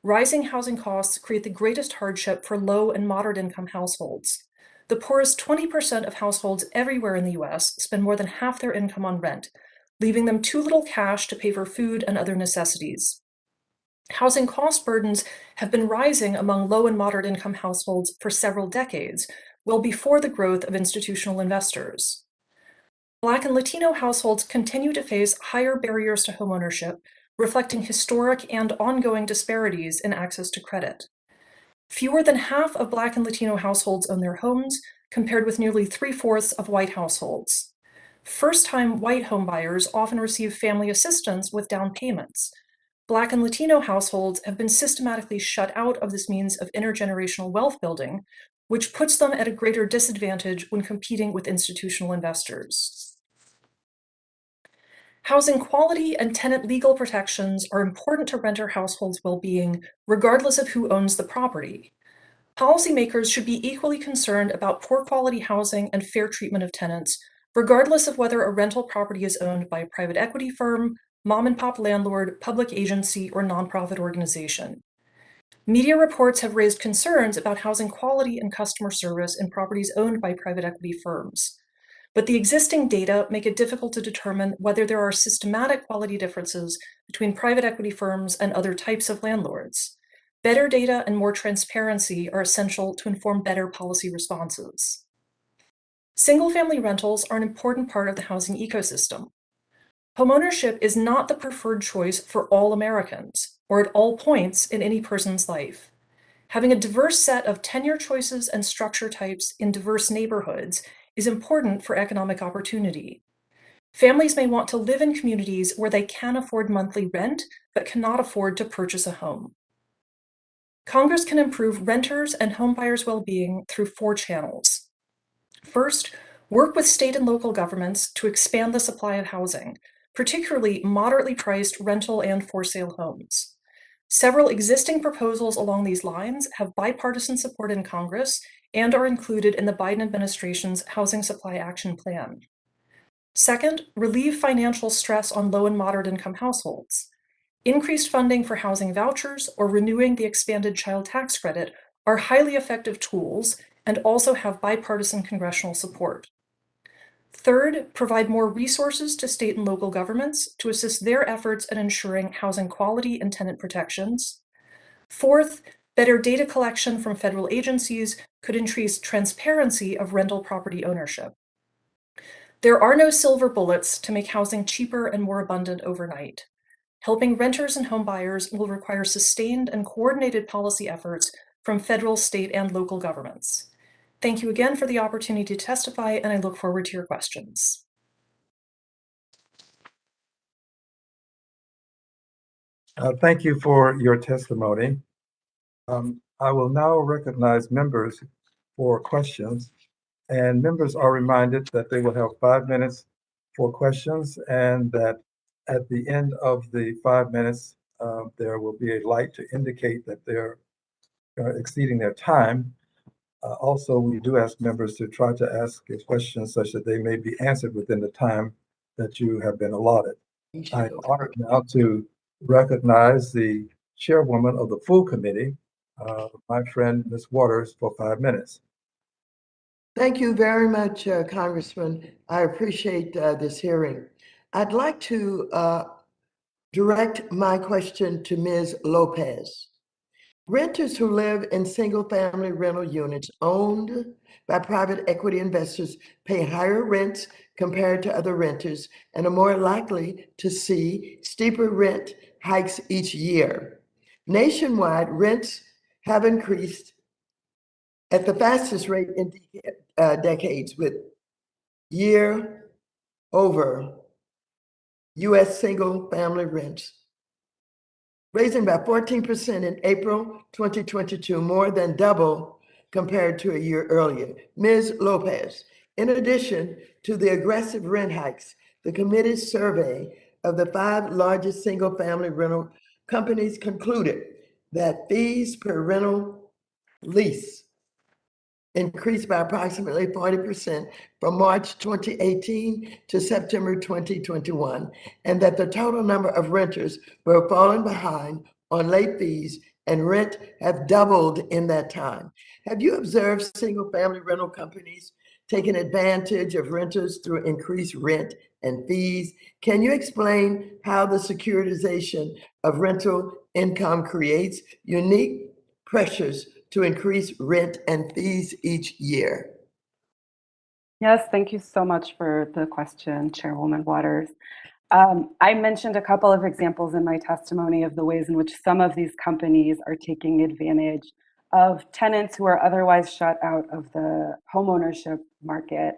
Rising housing costs create the greatest hardship for low and moderate income households. The poorest 20% of households everywhere in the US spend more than half their income on rent, leaving them too little cash to pay for food and other necessities. Housing cost burdens have been rising among low and moderate income households for several decades, well before the growth of institutional investors. Black and Latino households continue to face higher barriers to homeownership, reflecting historic and ongoing disparities in access to credit. Fewer than half of Black and Latino households own their homes, compared with nearly 3/4 of white households. First-time white homebuyers often receive family assistance with down payments. Black and Latino households have been systematically shut out of this means of intergenerational wealth building, which puts them at a greater disadvantage when competing with institutional investors. Housing quality and tenant legal protections are important to renter households' well-being, regardless of who owns the property. Policymakers should be equally concerned about poor quality housing and fair treatment of tenants, regardless of whether a rental property is owned by a private equity firm, mom-and-pop landlord, public agency, or nonprofit organization. Media reports have raised concerns about housing quality and customer service in properties owned by private equity firms. But the existing data make it difficult to determine whether there are systematic quality differences between private equity firms and other types of landlords. Better data and more transparency are essential to inform better policy responses. Single-family rentals are an important part of the housing ecosystem. Homeownership is not the preferred choice for all Americans, or at all points in any person's life. Having a diverse set of tenure choices and structure types in diverse neighborhoods is important for economic opportunity. Families may want to live in communities where they can afford monthly rent, but cannot afford to purchase a home. Congress can improve renters and homebuyers' well-being through 4 channels. First, work with state and local governments to expand the supply of housing, particularly moderately priced rental and for-sale homes. Several existing proposals along these lines have bipartisan support in Congress and are included in the Biden administration's Housing Supply Action Plan. Second, relieve financial stress on low and moderate income households. Increased funding for housing vouchers or renewing the expanded child tax credit are highly effective tools and also have bipartisan congressional support. Third, provide more resources to state and local governments to assist their efforts in ensuring housing quality and tenant protections. Fourth, better data collection from federal agencies could increase transparency of rental property ownership. There are no silver bullets to make housing cheaper and more abundant overnight. Helping renters and homebuyers will require sustained and coordinated policy efforts from federal, state, and local governments. Thank you again for the opportunity to testify, and I look forward to your questions. Thank you for your testimony. I will now recognize members for questions, and members are reminded that they will have 5 minutes for questions, and that at the end of the 5 minutes, there will be a light to indicate that they're exceeding their time. Also, we do ask members to try to ask a question such that they may be answered within the time that you have been allotted. I'm honored now to recognize the chairwoman of the full committee, my friend, Ms. Waters, for 5 minutes. Thank you very much, Congressman. I appreciate this hearing. I'd like to direct my question to Ms. Lopez. Renters who live in single-family rental units owned by private equity investors pay higher rents compared to other renters and are more likely to see steeper rent hikes each year. Nationwide, rents have increased at the fastest rate in decades, with year over U.S. single-family rents raising by 14% in April 2022, more than double compared to a year earlier. Ms. Lopez, in addition to the aggressive rent hikes, the committee's survey of the 5 largest single-family rental companies concluded that fees per rental lease increased by approximately 40% from March 2018 to September 2021, and that the total number of renters who have fallen behind on late fees and rent have doubled in that time. Have you observed single-family rental companies taking advantage of renters through increased rent and fees. Can you explain how the securitization of rental income creates unique pressures to increase rent and fees each year? Yes, thank you so much for the question, Chairwoman Waters. I mentioned a couple of examples in my testimony of the ways in which some of these companies are taking advantage of tenants who are otherwise shut out of the homeownership market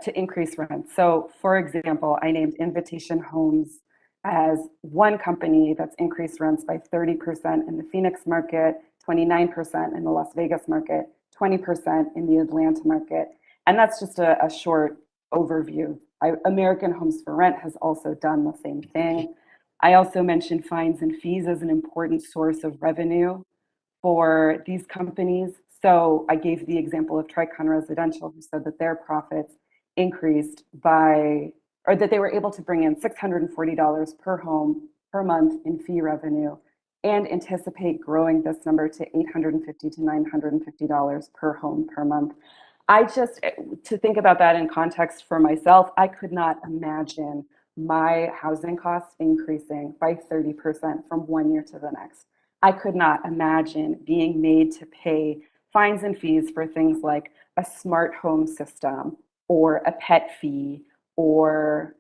to increase rent. So for example, I named Invitation Homes as one company that's increased rents by 30% in the Phoenix market, 29% in the Las Vegas market, 20% in the Atlanta market. And that's just a short overview. American Homes for Rent has also done the same thing. I also mentioned fines and fees as an important source of revenue for these companies. So I gave the example of Tricon Residential, who said that their profits increased by, or that they were able to bring in $640 per home per month in fee revenue, and anticipate growing this number to $850 to $950 per home per month. To think about that in context for myself, I could not imagine my housing costs increasing by 30% from one year to the next. I could not imagine being made to pay fines and fees for things like a smart home system or a pet fee or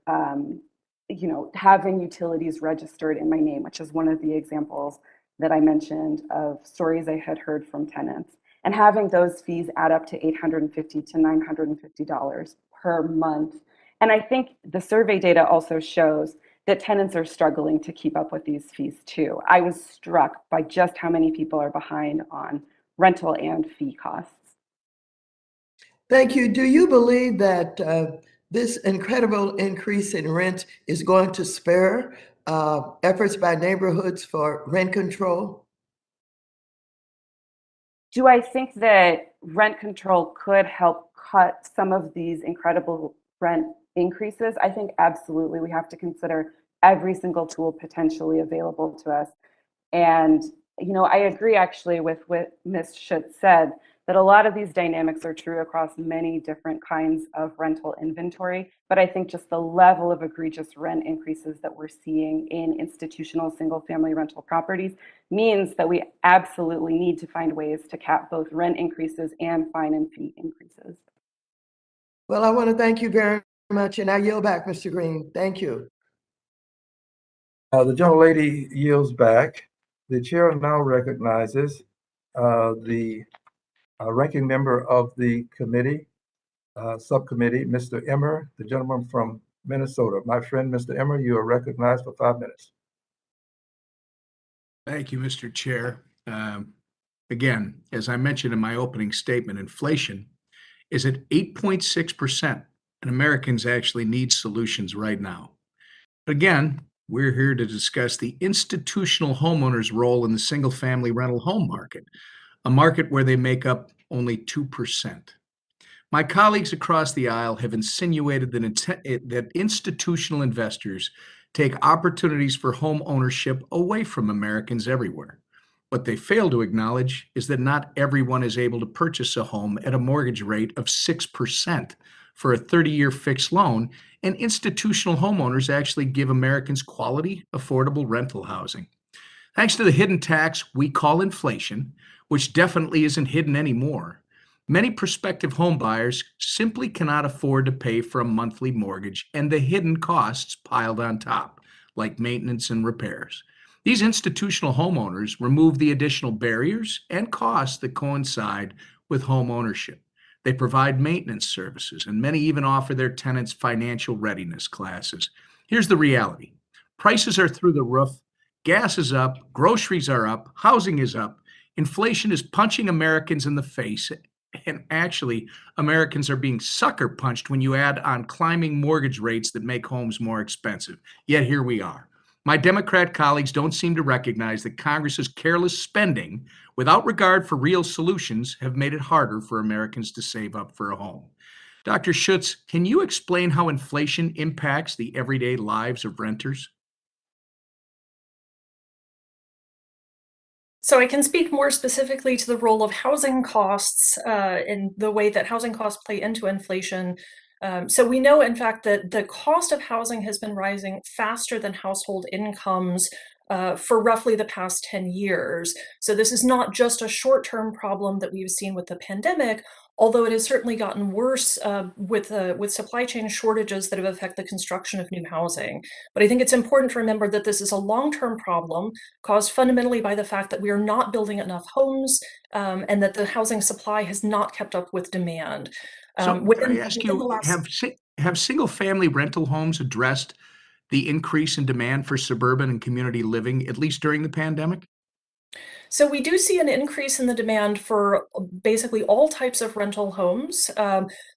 having utilities registered in my name, which is one of the examples that I mentioned of stories I had heard from tenants. And having those fees add up to $850 to $950 per month. And I think the survey data also shows that tenants are struggling to keep up with these fees too. I was struck by just how many people are behind on rental and fee costs. Thank you. Do you believe that this incredible increase in rent is going to spur efforts by neighborhoods for rent control? Do I think that rent control could help cut some of these incredible rent increases? I think absolutely. We have to consider every single tool potentially available to us. And, I agree actually with what Ms. Schutz said, that a lot of these dynamics are true across many different kinds of rental inventory. But I think just the level of egregious rent increases that we're seeing in institutional single-family rental properties means that we absolutely need to find ways to cap both rent increases and fine and fee increases. Well, I want to thank you very much, and I yield back, Mr. Green. Thank you. The gentlelady yields back. The chair now recognizes the ranking member of the committee, subcommittee, Mr. Emmer, the gentleman from Minnesota. My friend, Mr. Emmer, you are recognized for 5 minutes. Thank you, Mr. Chair. Again, as I mentioned in my opening statement, inflation is at 8.6%, and Americans actually need solutions right now. Again, we're here to discuss the institutional homeowner's role in the single-family rental home market, a market where they make up only 2%. My colleagues across the aisle have insinuated that institutional investors take opportunities for home ownership away from Americans everywhere. What they fail to acknowledge is that not everyone is able to purchase a home at a mortgage rate of 6% for a 30-year fixed loan, and institutional homeowners actually give Americans quality, affordable rental housing. Thanks to the hidden tax we call inflation, which definitely isn't hidden anymore, many prospective homebuyers simply cannot afford to pay for a monthly mortgage and the hidden costs piled on top, like maintenance and repairs. These institutional homeowners remove the additional barriers and costs that coincide with home ownership. They provide maintenance services, and many even offer their tenants financial readiness classes. Here's the reality. Prices are through the roof, gas is up, groceries are up, housing is up, inflation is punching Americans in the face, and actually, Americans are being sucker punched when you add on climbing mortgage rates that make homes more expensive. Yet here we are. My Democrat colleagues don't seem to recognize that Congress's careless spending, without regard for real solutions, have made it harder for Americans to save up for a home. Dr. Schutz, can you explain how inflation impacts the everyday lives of renters? So I can speak more specifically to the role of housing costs and the way that housing costs play into inflation. So we know, in fact, that the cost of housing has been rising faster than household incomes for roughly the past 10 years. So this is not just a short-term problem that we've seen with the pandemic, although it has certainly gotten worse with supply chain shortages that have affected the construction of new housing. But I think it's important to remember that this is a long-term problem caused fundamentally by the fact that we are not building enough homes and that the housing supply has not kept up with demand. So can I ask you, have single-family rental homes addressed the increase in demand for suburban and community living, at least during the pandemic? So we do see an increase in the demand for basically all types of rental homes.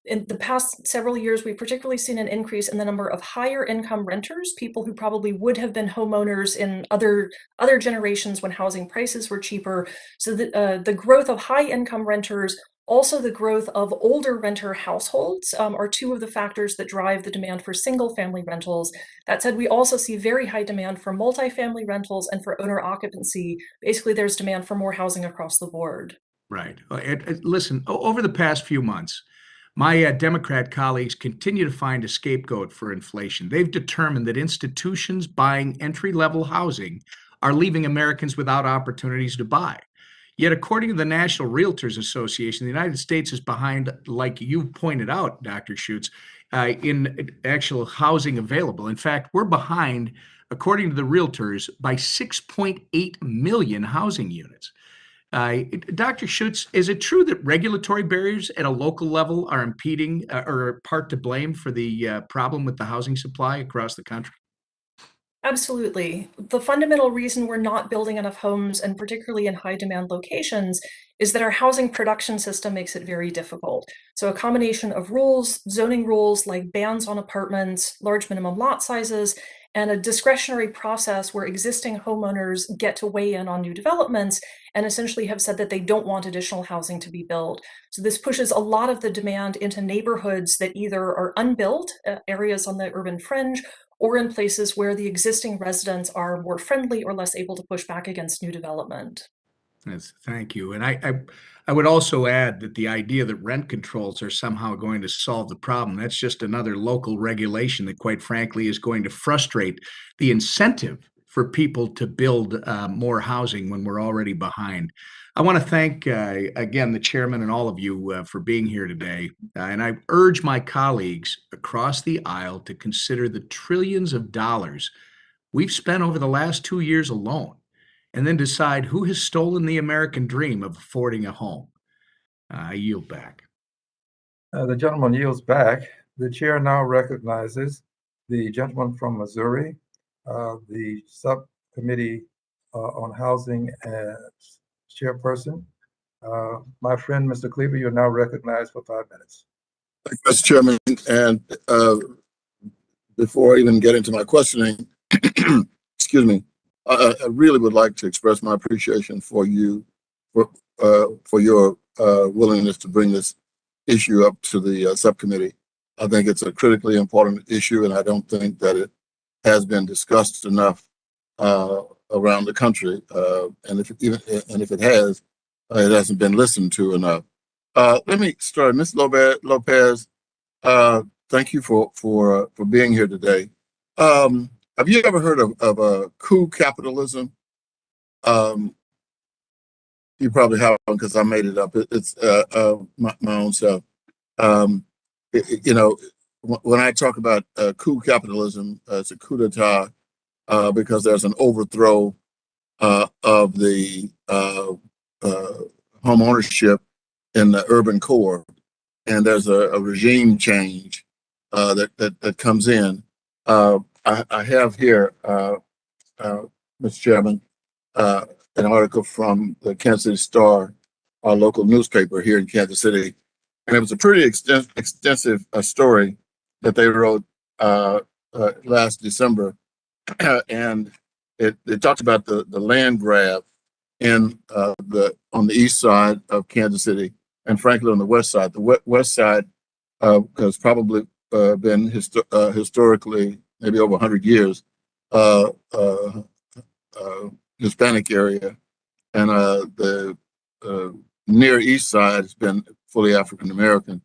In the past several years, we've particularly seen an increase in the number of higher income renters, people who probably would have been homeowners in other generations when housing prices were cheaper. So the growth of high income renters, also the growth of older renter households are two of the factors that drive the demand for single family rentals. That said, we also see very high demand for multifamily rentals and for owner occupancy. Basically, there's demand for more housing across the board. Right. Listen, over the past few months, my Democrat colleagues continue to find a scapegoat for inflation. They've determined that institutions buying entry-level housing are leaving Americans without opportunities to buy. Yet, according to the National Realtors Association, the United States is behind, like you pointed out, Dr. Schutz, in actual housing available. In fact, we're behind, according to the realtors, by 6.8 million housing units. Dr. Schutz, is it true that regulatory barriers at a local level are impeding or part to blame for the problem with the housing supply across the country? Absolutely. The fundamental reason we're not building enough homes, and particularly in high demand locations, is that our housing production system makes it very difficult. So a combination of rules, zoning rules like bans on apartments, large minimum lot sizes, and a discretionary process where existing homeowners get to weigh in on new developments and essentially have said that they don't want additional housing to be built. So this pushes a lot of the demand into neighborhoods that either are unbuilt, areas on the urban fringe, or in places where the existing residents are more friendly or less able to push back against new development. Yes, thank you. And I would also add that the idea that rent controls are somehow going to solve the problem, that's just another local regulation that, quite frankly, is going to frustrate the incentive for people to build more housing when we're already behind. I want to thank, again, the chairman and all of you for being here today. And I urge my colleagues across the aisle to consider the trillions of dollars we've spent over the last 2 years alone, and then decide who has stolen the American dream of affording a home. I yield back. The gentleman yields back. The chair now recognizes the gentleman from Missouri, the Subcommittee on Housing chairperson. My friend, Mr. Cleaver, you're now recognized for 5 minutes. Thank you, Mr. Chairman. And before I even get into my questioning, excuse me, I really would like to express my appreciation for you, for your willingness to bring this issue up to the subcommittee. I think it's a critically important issue, and I don't think that it has been discussed enough around the country. And if it has, it hasn't been listened to enough. Let me start, Ms. Lopez. Thank you for being here today. Have you ever heard of coup capitalism? You probably haven't, because I made it up. It's my own self. You know, when I talk about coup capitalism, it's a coup d'etat because there's an overthrow of the home ownership in the urban core, and there's a regime change that comes in. I have here, Mr. Chairman, an article from the Kansas City Star, our local newspaper here in Kansas City, and it was a pretty extensive story that they wrote last December, and it talked about the land grab in on the east side of Kansas City, and frankly on the west side. The west side has probably been historically maybe over 100 years Hispanic area, and the Near East Side has been fully African American.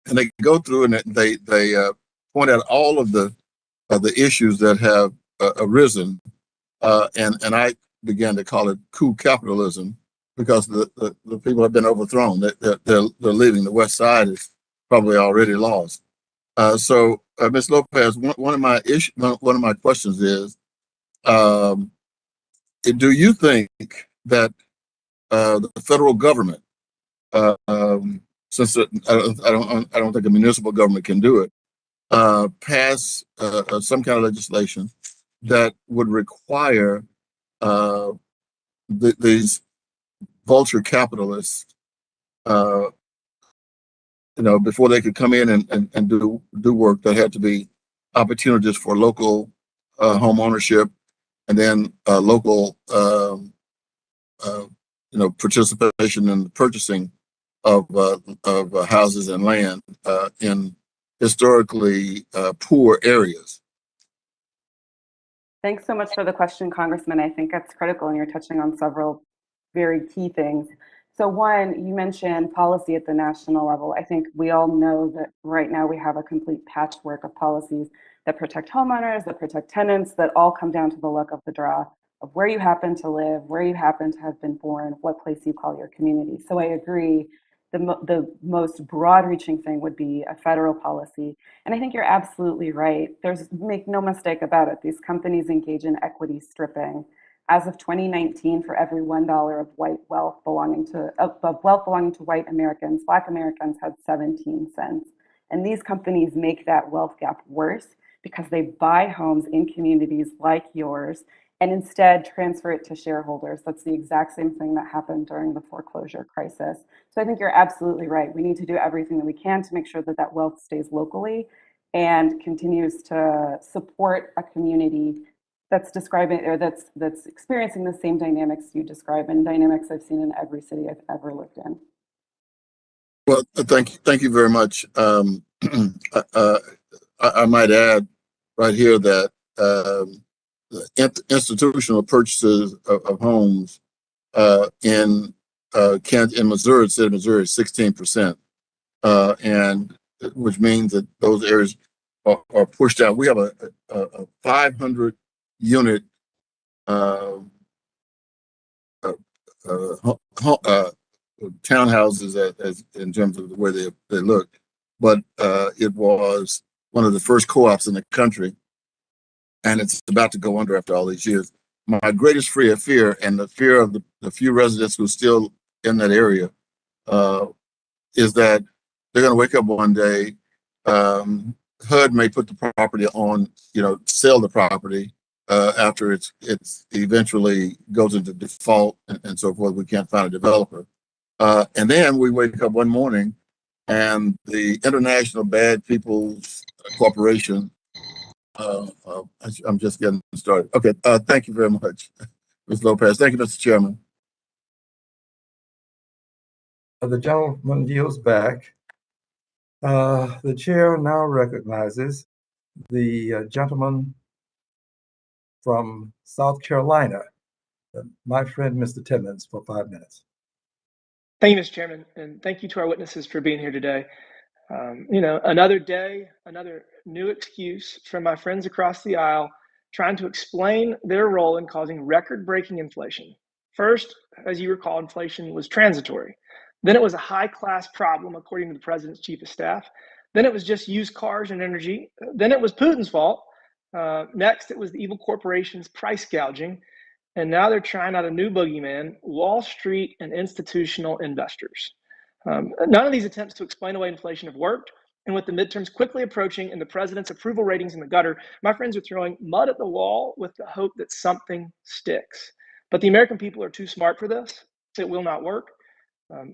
And they go through and they point out all of the issues that have arisen, and I began to call it coup capitalism, because the people have been overthrown. They're leaving. The West Side is probably already lost. So, Ms. Lopez, one of my questions is, do you think that the federal government, since I don't think a municipal government can do it, pass some kind of legislation that would require these vulture capitalists, before they could come in and do work, that had to be opportunities for local home ownership, and then local participation in the purchasing of houses and land in historically poor areas? Thanks so much for the question, Congressman. I think that's critical, and you're touching on several very key things. So one, you mentioned policy at the national level. I think we all know that right now we have a complete patchwork of policies that protect homeowners, that protect tenants, that all come down to the luck of the draw of where you happen to live, where you happen to have been born, what place you call your community. So I agree, the most broad-reaching thing would be a federal policy. And I think you're absolutely right. Make no mistake about it, these companies engage in equity stripping. As of 2019, for every $1 of wealth belonging to white Americans, Black Americans had 17 cents. And these companies make that wealth gap worse because they buy homes in communities like yours and instead transfer it to shareholders. That's the exact same thing that happened during the foreclosure crisis. So I think you're absolutely right. We need to do everything that we can to make sure that that wealth stays locally and continues to support a community that's experiencing the same dynamics you describe, and dynamics I've seen in every city I've ever lived in. Well, thank you very much. I might add right here that the institutional purchases of homes in Missouri, state of Missouri, is 16%, and which means that those areas are pushed out. We have a 500 unit townhouses as in terms of the way they look, but it was one of the first co-ops in the country, and it's about to go under after all these years. My greatest fear, and the fear of the few residents who are still in that area, is that they're going to wake up one day. HUD may put the property on, sell the property after it's eventually goes into default and so forth. We can't find a developer, and then we wake up one morning, and the International Bad People's Corporation. I'm just getting started. Okay, thank you very much, Ms. Lopez. Thank you, Mr. Chairman. The gentleman yields back. The chair now recognizes the gentleman from South Carolina, my friend, Mr. Timmons, for 5 minutes. Thank you, Mr. Chairman, and thank you to our witnesses for being here today. Another day, another new excuse from my friends across the aisle trying to explain their role in causing record-breaking inflation. First, as you recall, inflation was transitory. Then it was a high-class problem, according to the president's chief of staff. Then it was just used cars and energy. Then it was Putin's fault. Next, it was the evil corporations price gouging. And now they're trying out a new boogeyman, Wall Street and institutional investors. None of these attempts to explain away inflation have worked. And with the midterms quickly approaching and the president's approval ratings in the gutter, my friends are throwing mud at the wall with the hope that something sticks. But the American people are too smart for this. It will not work.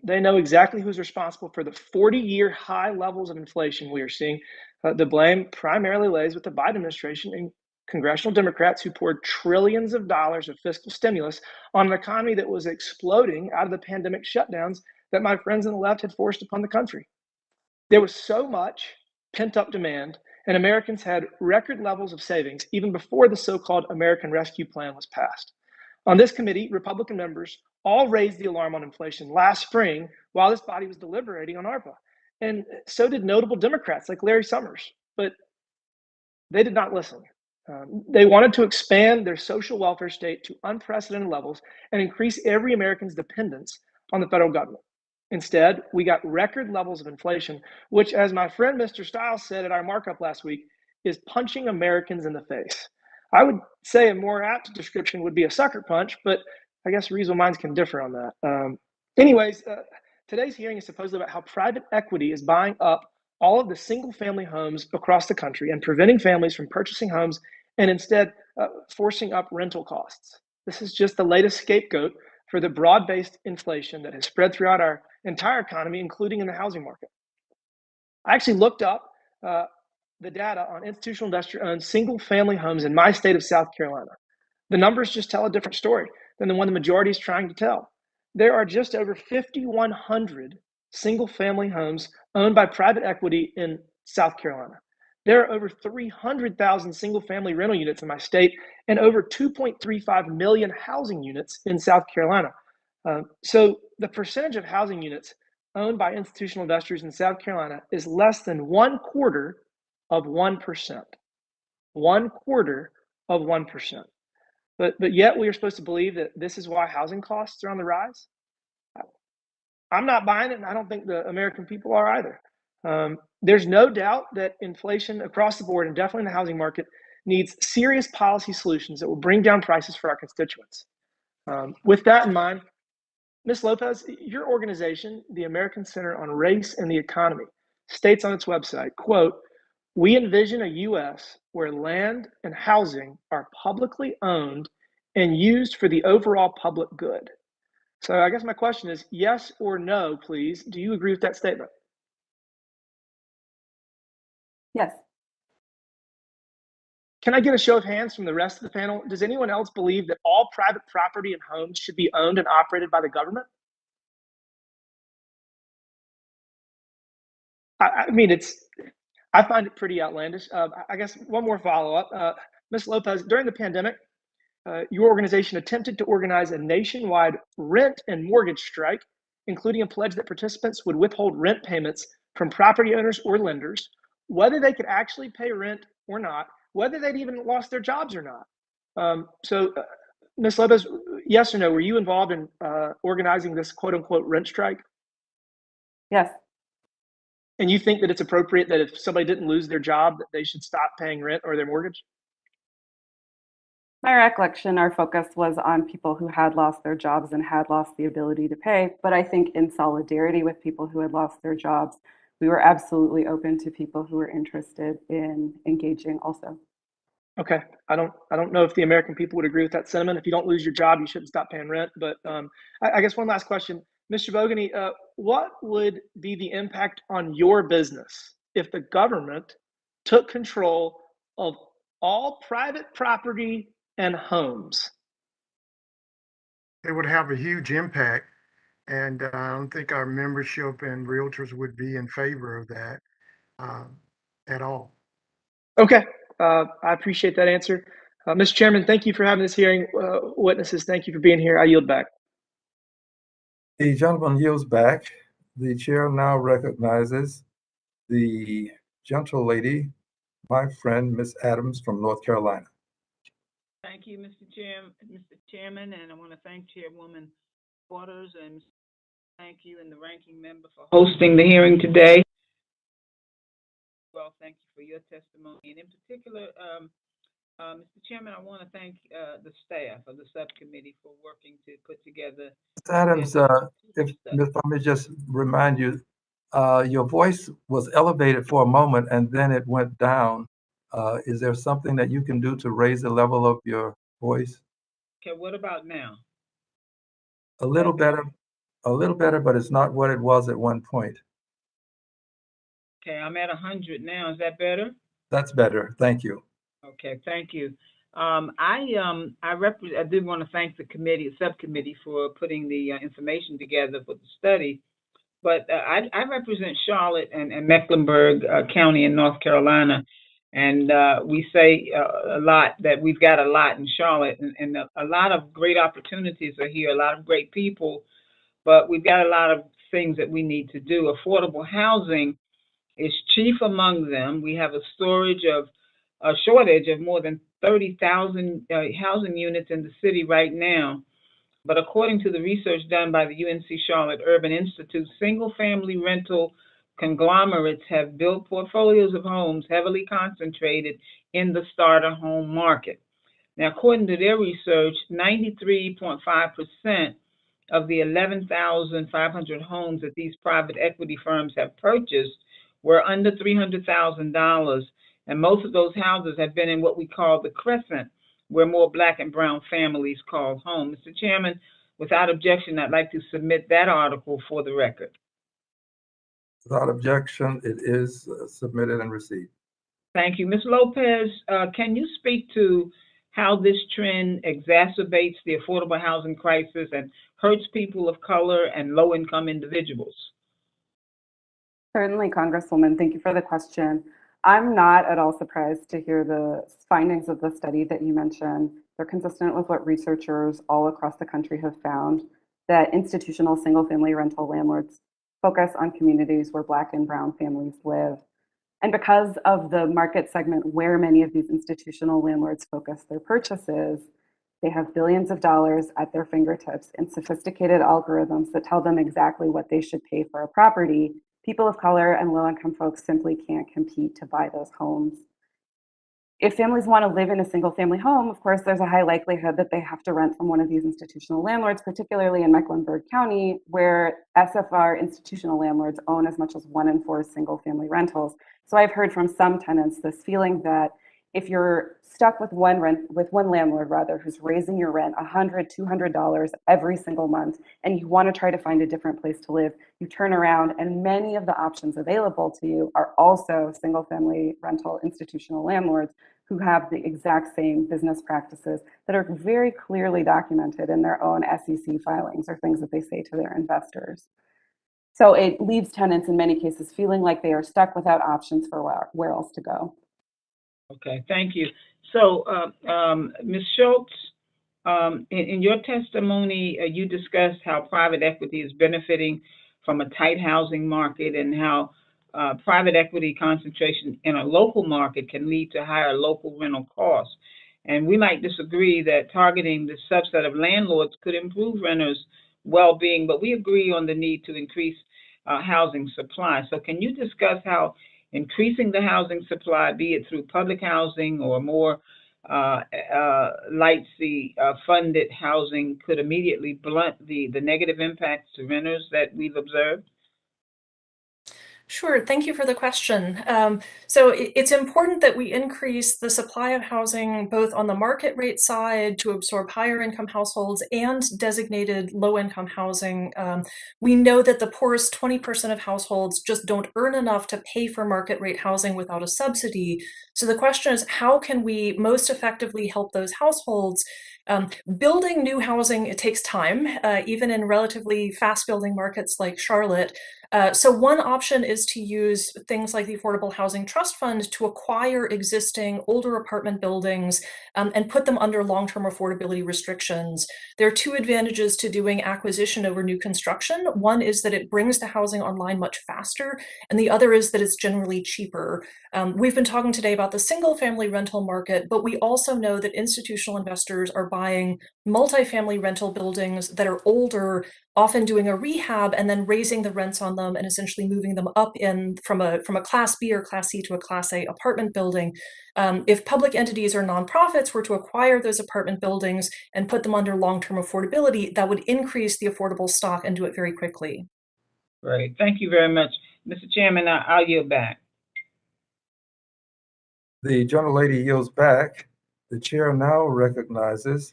They know exactly who's responsible for the 40-year high levels of inflation we are seeing. The blame primarily lays with the Biden administration and congressional Democrats who poured trillions of dollars of fiscal stimulus on an economy that was exploding out of the pandemic shutdowns that my friends on the left had forced upon the country. There was so much pent-up demand, and Americans had record levels of savings even before the so-called American Rescue Plan was passed. On this committee, Republican members all raised the alarm on inflation last spring while this body was deliberating on ARPA. And so did notable Democrats like Larry Summers, but they did not listen. They wanted to expand their social welfare state to unprecedented levels and increase every American's dependence on the federal government. Instead, we got record levels of inflation, which, as my friend Mr. Stiles said at our markup last week, is punching Americans in the face. I would say a more apt description would be a sucker punch, but I guess reasonable minds can differ on that. Anyways, today's hearing is supposedly about how private equity is buying up all of the single-family homes across the country and preventing families from purchasing homes and instead forcing up rental costs. This is just the latest scapegoat for the broad-based inflation that has spread throughout our entire economy, including in the housing market. I actually looked up the data on institutional investor-owned single-family homes in my state of South Carolina. The numbers just tell a different story than the one the majority is trying to tell. There are just over 5,100 single-family homes owned by private equity in South Carolina. There are over 300,000 single-family rental units in my state and over 2.35 million housing units in South Carolina. So the percentage of housing units owned by institutional investors in South Carolina is less than 1/4 of 1%. 1/4 of 1%. But yet we are supposed to believe that this is why housing costs are on the rise. I'm not buying it, and I don't think the American people are either. There's no doubt that inflation across the board, and definitely in the housing market, needs serious policy solutions that will bring down prices for our constituents. With that in mind, Ms. Lopez, your organization, the American Center on Race and the Economy, states on its website, quote, "We envision a U.S. where land and housing are publicly owned and used for the overall public good." So I guess my question is, yes or no, please. Do you agree with that statement? Yes. Can I get a show of hands from the rest of the panel? Does anyone else believe that all private property and homes should be owned and operated by the government? I mean, I find it pretty outlandish. I guess one more follow-up. Ms. Lopez, during the pandemic, your organization attempted to organize a nationwide rent and mortgage strike, including a pledge that participants would withhold rent payments from property owners or lenders, whether they could actually pay rent or not, whether they'd even lost their jobs or not. So, Ms. Lopez, yes or no, were you involved in organizing this quote-unquote rent strike? Yes. And you think that it's appropriate that if somebody didn't lose their job, that they should stop paying rent or their mortgage? My recollection, our focus was on people who had lost their jobs and had lost the ability to pay. But I think in solidarity with people who had lost their jobs, we were absolutely open to people who were interested in engaging also. Okay, I don't know if the American people would agree with that sentiment. If you don't lose your job, you shouldn't stop paying rent. But I guess one last question, Mr. Bogany, what would be the impact on your business if the government took control of all private property and homes? It would have a huge impact, and I don't think our membership and realtors would be in favor of that at all. Okay, I appreciate that answer. Mr. Chairman, thank you for having this hearing. Witnesses, thank you for being here. I yield back. The gentleman yields back. The chair now recognizes the gentle lady, my friend, Miss Adams from North Carolina. Thank you, Mr. Chairman, and I want to thank Chairwoman Waters and thank you and the ranking member for hosting the hearing today. Well, thank you for your testimony, and in particular, Mr. Chairman, I want to thank the staff of the subcommittee for working to put together. Ms. Adams, if I may just remind you, your voice was elevated for a moment and then it went down. Is there something that you can do to raise the level of your voice? Okay, what about now? A little better, but it's not what it was at one point. Okay, I'm at 100 now. Is that better? That's better. Thank you. Okay, thank you. I did want to thank the subcommittee for putting the information together for the study, but I represent Charlotte and Mecklenburg County in North Carolina, And we say a lot that we've got a lot in Charlotte, and a lot of great opportunities are here, a lot of great people, but we've got a lot of things that we need to do. Affordable housing is chief among them. We have a shortage of more than 30,000 housing units in the city right now. But according to the research done by the UNC Charlotte Urban Institute, single-family rental conglomerates have built portfolios of homes heavily concentrated in the starter home market. Now, according to their research, 93.5% of the 11,500 homes that these private equity firms have purchased were under $300,000, and most of those houses have been in what we call the Crescent, where more Black and brown families call home. Mr. Chairman, without objection, I'd like to submit that article for the record. Without objection, it is submitted and received. Thank you. Ms. Lopez, can you speak to how this trend exacerbates the affordable housing crisis and hurts people of color and low-income individuals? Certainly, Congresswoman. Thank you for the question. I'm not at all surprised to hear the findings of the study that you mentioned. They're consistent with what researchers all across the country have found, that institutional single-family rental landlords focus on communities where Black and brown families live. And because of the market segment where many of these institutional landlords focus their purchases, they have billions of dollars at their fingertips and sophisticated algorithms that tell them exactly what they should pay for a property. People of color and low-income folks simply can't compete to buy those homes. If families want to live in a single-family home, of course, there's a high likelihood that they have to rent from one of these institutional landlords, particularly in Mecklenburg County, where SFR institutional landlords own as much as 1 in 4 single-family rentals. So I've heard from some tenants this feeling that if you're stuck with one landlord who's raising your rent $100, $200 every single month, and you want to try to find a different place to live, you turn around and many of the options available to you are also single-family rental institutional landlords who have the exact same business practices that are very clearly documented in their own SEC filings or things that they say to their investors. So it leaves tenants in many cases feeling like they are stuck without options for where else to go. Okay, thank you. So, Ms. Schutz, in your testimony, you discussed how private equity is benefiting from a tight housing market and how private equity concentration in a local market can lead to higher local rental costs. And we might disagree that targeting this subset of landlords could improve renters' well-being, but we agree on the need to increase housing supply. So can you discuss how increasing the housing supply, be it through public housing or more lightly funded housing, could immediately blunt the negative impacts to renters that we've observed? Sure, thank you for the question. So it's important that we increase the supply of housing both on the market rate side to absorb higher income households and designated low income housing. We know that the poorest 20% of households just don't earn enough to pay for market rate housing without a subsidy. So the question is, how can we most effectively help those households? Building new housing, it takes time, even in relatively fast building markets like Charlotte. So one option is to use things like the Affordable Housing Trust Fund to acquire existing older apartment buildings and put them under long-term affordability restrictions. There are two advantages to doing acquisition over new construction. One is that it brings the housing online much faster, and the other is that it's generally cheaper. We've been talking today about the single-family rental market, but we also know that institutional investors are buying multifamily rental buildings that are older, often doing a rehab and then raising the rents on them and essentially moving them up in from a Class B or Class C to a Class A apartment building. If public entities or nonprofits were to acquire those apartment buildings and put them under long-term affordability, that would increase the affordable stock and do it very quickly. Great, thank you very much. Mr. Chairman, I'll yield back. The gentlelady yields back. The chair now recognizes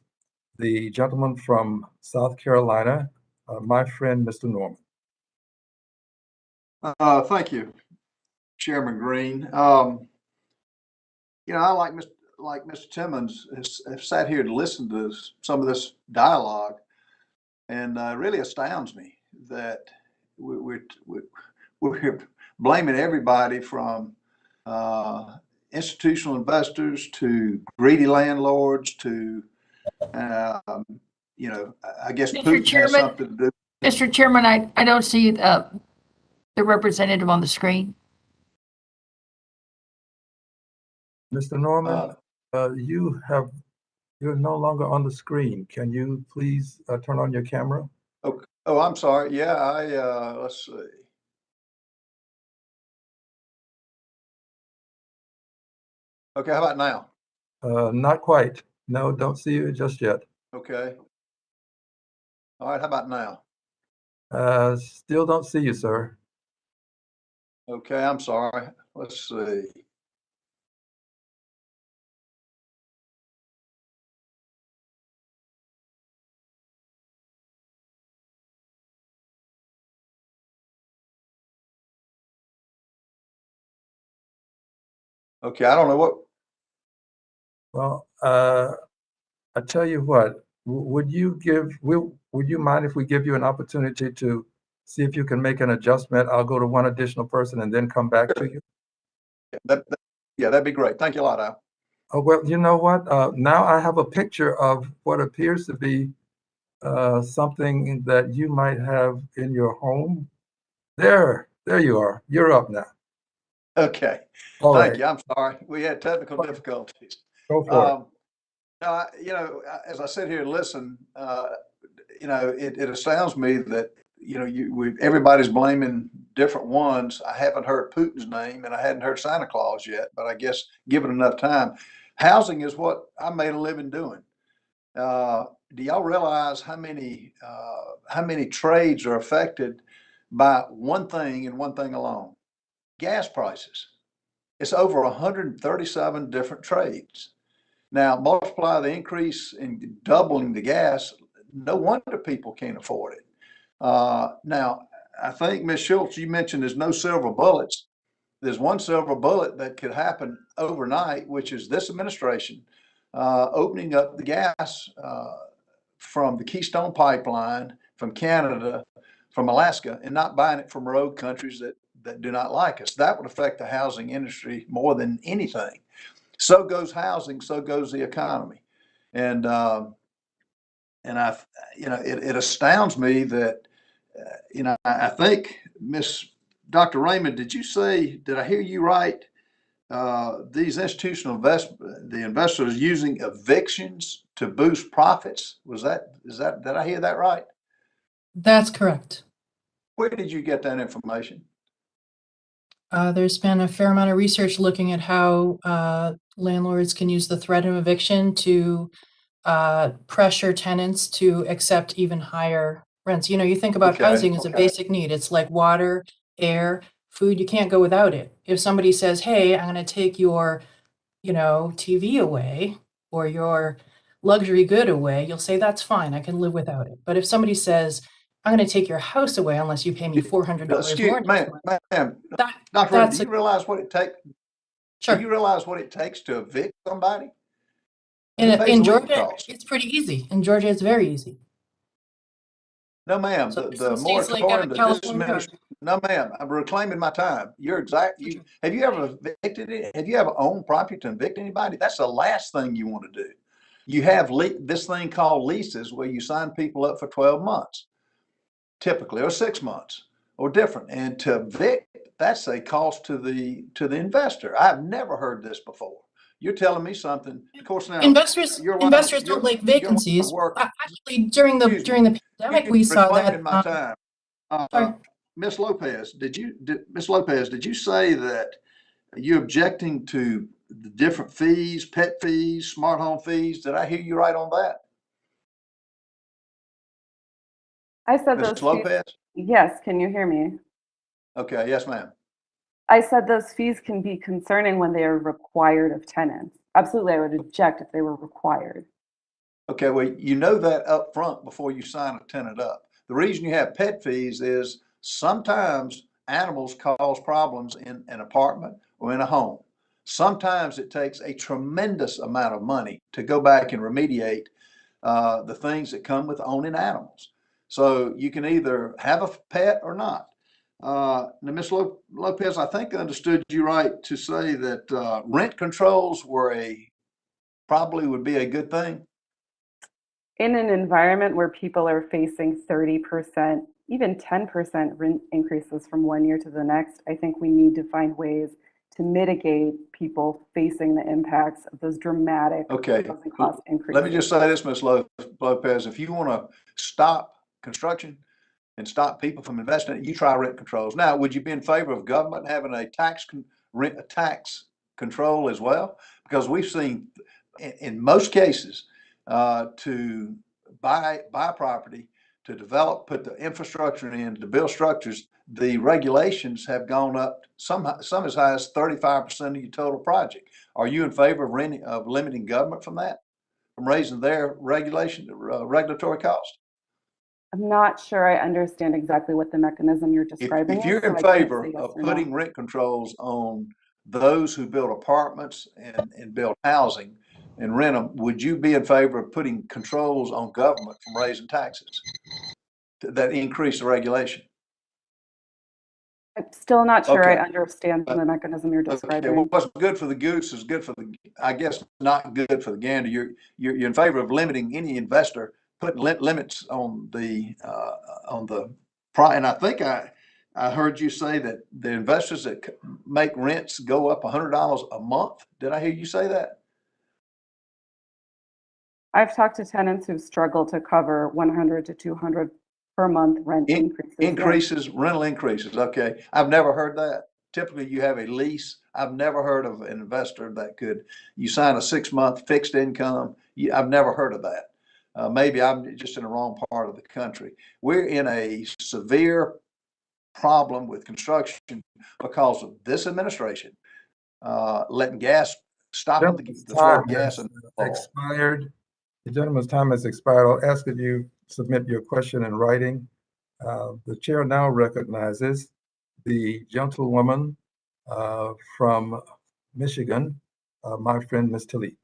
the gentleman from South Carolina, my friend, Mr. Norman. Thank you, Chairman Green. You know, I like Mr. Timmons have sat here to listen to some of this dialogue, and it really astounds me that we're blaming everybody from institutional investors to greedy landlords to, you know, I guess Mr. Putin has Chairman, something to do. Mr. Chairman, I don't see the representative on the screen. Mr. Norman, you're no longer on the screen. Can you please turn on your camera? Okay. Oh, I'm sorry. Yeah, let's see. Okay, how about now? Not quite. No, don't see you just yet. Okay. All right, how about now? Still don't see you, sir. Okay, I'm sorry. Let's see. Okay, I don't know what. Well, I tell you what, would you mind if we give you an opportunity to see if you can make an adjustment? I'll go to one additional person and then come back to you. Yeah, that'd be great. Thank you a lot, Al. Oh, well, you know what? Now I have a picture of what appears to be something that you might have in your home. There you are. You're up now. Okay. All Thank right. you. I'm sorry. We had technical difficulties. Go for it. No, you know, as I sit here and listen, you know, it astounds me that, you know, everybody's blaming different ones. I haven't heard Putin's name and I hadn't heard Santa Claus yet, but I guess given enough time, housing is what I made a living doing. Do y'all realize how many trades are affected by one thing and one thing alone? Gas prices. It's over 137 different trades. Now, multiply the increase in doubling the gas, no wonder people can't afford it. Now, I think, Ms. Schultz, you mentioned there's no silver bullets. There's one silver bullet that could happen overnight, which is this administration opening up the gas from the Keystone Pipeline, from Canada, from Alaska, and not buying it from rogue countries that do not like us. That would affect the housing industry more than anything. So goes housing, so goes the economy. And you know, it astounds me that, you know, I think Dr. Raymond, did I hear you right? These institutional the investors using evictions to boost profits. Did I hear that right? That's correct. Where did you get that information? There's been a fair amount of research looking at how landlords can use the threat of eviction to pressure tenants to accept even higher rents. You know, you think about housing as a basic need. It's like water, air, food. You can't go without it. If somebody says, hey, I'm going to take your, you know, TV away or your luxury good away, you'll say, that's fine. I can live without it. But if somebody says, I'm going to take your house away unless you pay me $400 more. Ma'am, Dr. Raymond, do you realize what it takes? Sure. Do you realize what it takes to evict somebody? In Georgia, it's pretty easy. In Georgia, it's very easy. No, ma'am. So The moratorium that this administration. No, ma'am. I'm reclaiming my time. You're exact. Have you ever evicted it? Have you ever owned property to evict anybody? That's the last thing you want to do. You have this thing called leases where you sign people up for 12 months, typically, or 6 months, or different. And to evict, that's a cost to the investor. I've never heard this before. You're telling me something. Of course, now investors don't like vacancies. Actually, during the pandemic, we saw that. My time. Ms. Lopez, did you say that you're objecting to the different fees, pet fees, smart home fees? Did I hear you right on that? I said Ms. Lopez? Yes, can you hear me? Okay, yes, ma'am. I said those fees can be concerning when they are required of tenants. Absolutely, I would object if they were required. Okay, well, you know that up front before you sign a tenant up. The reason you have pet fees is sometimes animals cause problems in an apartment or in a home. Sometimes it takes a tremendous amount of money to go back and remediate the things that come with owning animals. So you can either have a pet or not. Now, Ms. Lopez, I think I understood you right to say that rent controls probably would be a good thing. In an environment where people are facing 30%, even 10% rent increases from one year to the next, I think we need to find ways to mitigate people facing the impacts of those dramatic housing cost increases. Let me just say this, Ms. Lopez, if you want to stop construction and stop people from investing, you try rent controls. Now, would you be in favor of government having a tax control as well? Because we've seen in most cases to buy property, to develop, put the infrastructure in, to build structures, the regulations have gone up some as high as 35% of your total project. Are you in favor of limiting government from that, from raising their regulatory cost? I'm not sure I understand exactly what the mechanism you're describing If you're in favor of putting rent controls on those who build apartments and build housing and rent them, would you be in favor of putting controls on government from raising taxes that increase the regulation? I'm still not sure I understand the mechanism you're describing. Well, what's good for the goose is good for I guess not good for the gander. You're in favor of limiting any investor, putting limits on the and I think I heard you say that the investors that make rents go up $100 a month. Did I hear you say that? I've talked to tenants who struggle to cover 100 to 200 per month rent increases. Rental increases. Okay. I've never heard that. Typically you have a lease. I've never heard of an investor that you sign a 6-month fixed income. I've never heard of that. Maybe I'm just in the wrong part of the country. We're in a severe problem with construction because of this administration letting stopping the flow of gas and expired. The gentleman's time has expired. I'll ask that you submit your question in writing. The chair now recognizes the gentlewoman from Michigan, my friend, Ms. Tilley.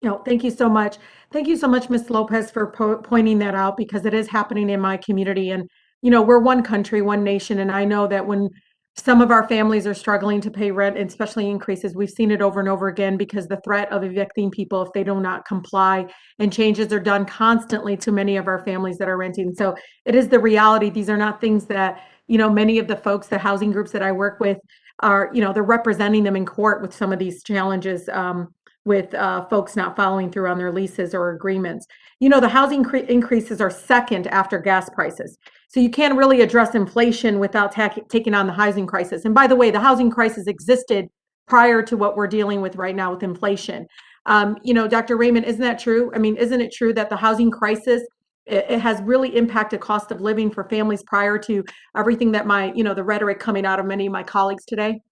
No, thank you so much. Thank you so much, Ms. Lopez, for pointing that out, because it is happening in my community. And, we're one country, one nation. And I know that when some of our families are struggling to pay rent, especially increases, we've seen it over and over again, because the threat of evicting people if they do not comply, and changes are done constantly to many of our families that are renting. So it is the reality. These are not things that, many of the folks, the housing groups that I work with are, they're representing them in court with some of these challenges. With folks not following through on their leases or agreements. The housing increases are second after gas prices. So you can't really address inflation without taking on the housing crisis. And by the way, the housing crisis existed prior to what we're dealing with right now with inflation. Dr. Raymond, isn't that true? I mean, isn't it true that the housing crisis, it has really impacted cost of living for families prior to everything that the rhetoric coming out of many of my colleagues today?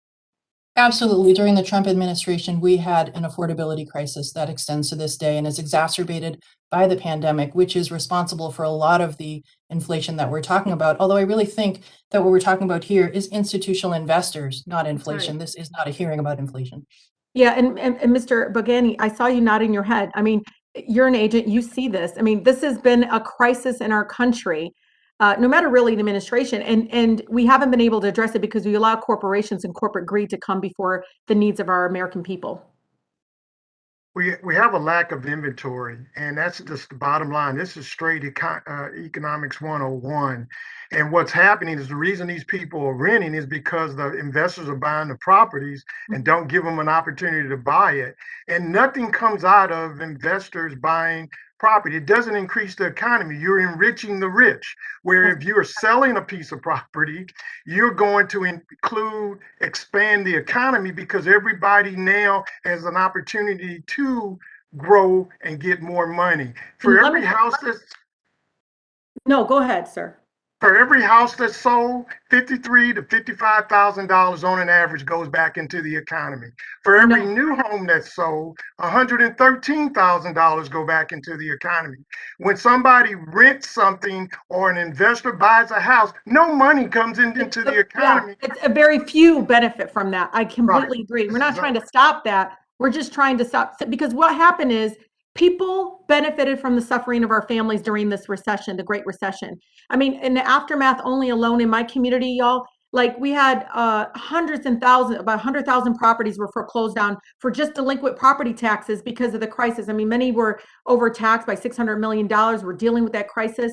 Absolutely. During the Trump administration, we had an affordability crisis that extends to this day and is exacerbated by the pandemic, which is responsible for a lot of the inflation that we're talking about. Although I really think that what we're talking about here is institutional investors, not inflation. Right. This is not a hearing about inflation. Yeah, and Mr. Bogany, I saw you nodding your head. I mean, you're an agent, you see this. I mean, this has been a crisis in our country. No matter really the administration, and we haven't been able to address it because we allow corporations and corporate greed to come before the needs of our American people. We have a lack of inventory, and that's just the bottom line. This is straight economics 101. And what's happening is the reason these people are renting is because the investors are buying the properties and don't give them an opportunity to buy it. And nothing comes out of investors buying property. It doesn't increase the economy. You're enriching the rich. Where if you're selling a piece of property, you're going to expand the economy, because everybody now has an opportunity to grow and get more money. For every house that's... No, go ahead, sir. For every house that's sold, $53,000 to $55,000 on an average goes back into the economy. For every new home that's sold, $113,000 go back into the economy. When somebody rents something or an investor buys a house, no money comes into the economy. Yeah, it's a very few benefit from that. I completely agree. We're not trying to stop that. We're just trying to stop, because what happened is people benefited from the suffering of our families during this recession, the Great Recession. I mean, in the aftermath only alone in my community, y'all, Like we had hundreds and thousands, about 100,000 properties were foreclosed on for just delinquent property taxes because of the crisis. I mean, many were overtaxed by $600 million. We're dealing with that crisis,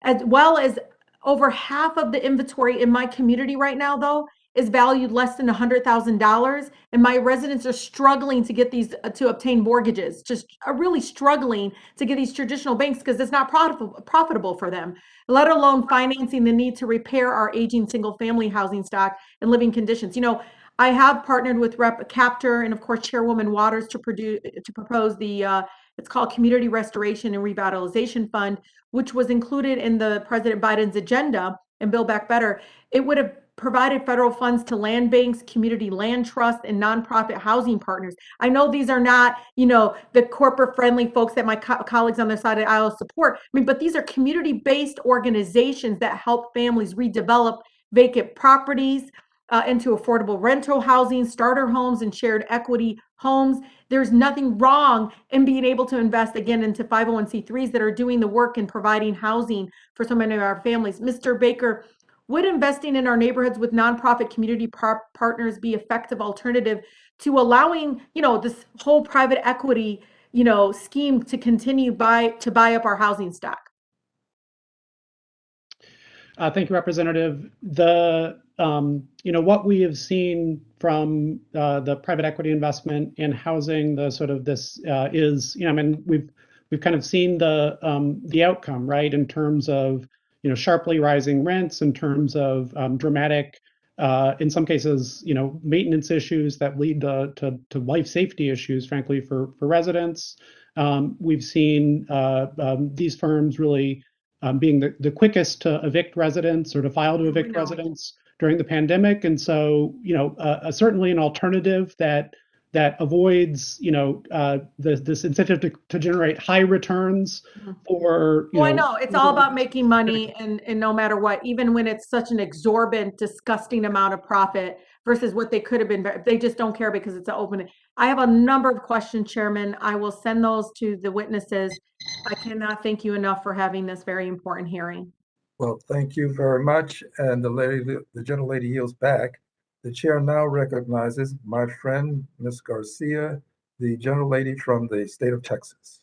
as well as over half of the inventory in my community right now, though, is valued less than $100,000. And my residents are struggling to get these, to obtain mortgages, just are really struggling to get these traditional banks because it's not profitable for them, let alone financing the need to repair our aging single family housing stock and living conditions. You know, I have partnered with Rep. Captor and of course Chairwoman Waters to propose the it's called Community Restoration and Revitalization Fund, which was included in the President Biden's agenda and Build Back Better. It would have provided federal funds to land banks, community land trusts, and nonprofit housing partners. I know these are not, you know, the corporate friendly folks that my colleagues on the side of the aisle support. I mean, but these are community-based organizations that help families redevelop vacant properties into affordable rental housing, starter homes, and shared equity homes. There's nothing wrong in being able to invest again into 501c3s that are doing the work and providing housing for so many of our families. Mr. Baker, would investing in our neighborhoods with nonprofit community partners be effective alternative to allowing, you know, this whole private equity, you know, scheme to continue to buy up our housing stock? Thank you, Representative. You know, what we have seen from the private equity investment in housing, the sort of this is, you know, I mean, we've kind of seen the outcome, right, in terms of, you know, sharply rising rents, in terms of dramatic, in some cases, you know, maintenance issues that lead to life safety issues, frankly, for residents. We've seen these firms really being the quickest to evict residents or to file to evict residents during the pandemic. And so, you know, certainly an alternative that avoids, you know, this incentive to generate high returns for, you know. I know it's all about making money and no matter what, even when it's such an exorbitant, disgusting amount of profit versus what they could have been. They just don't care because it's an open. I have a number of questions, Chairman. I will send those to the witnesses. I cannot thank you enough for having this very important hearing. Well, thank you very much. And the gentlelady yields back. The chair now recognizes my friend, Ms. Garcia, the gentlelady from the state of Texas.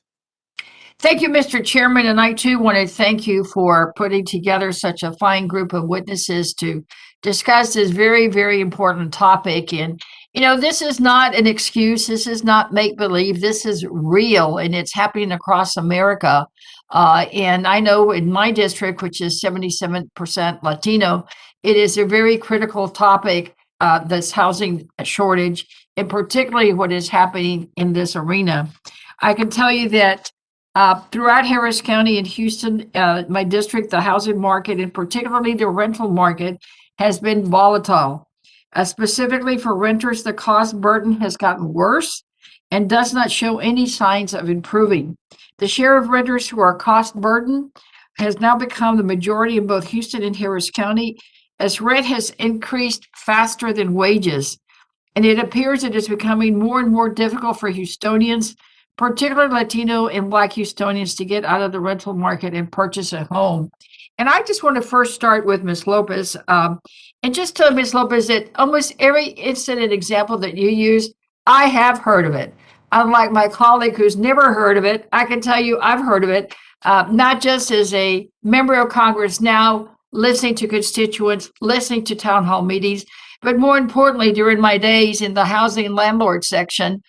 Thank you, Mr. Chairman, and I too want to thank you for putting together such a fine group of witnesses to discuss this very, very important topic. And, you know, this is not an excuse. This is not make-believe. This is real, and it's happening across America. And I know in my district, which is 77% Latino, it is a very critical topic, this housing shortage, and particularly what is happening in this arena. I can tell you that throughout Harris County and Houston, my district, the housing market, and particularly the rental market, has been volatile. Specifically for renters, the cost burden has gotten worse and does not show any signs of improving. The share of renters who are cost burdened has now become the majority in both Houston and Harris County, as rent has increased faster than wages. And it appears it is becoming more and more difficult for Houstonians, particularly Latino and Black Houstonians, to get out of the rental market and purchase a home. And I just want to first start with Ms. Lopez and just tell Ms. Lopez that almost every incident example that you used, I have heard of it. Unlike my colleague who's never heard of it, I can tell you I've heard of it, not just as a member of Congress now, listening to constituents, listening to town hall meetings, but more importantly, during my days in the housing landlord section,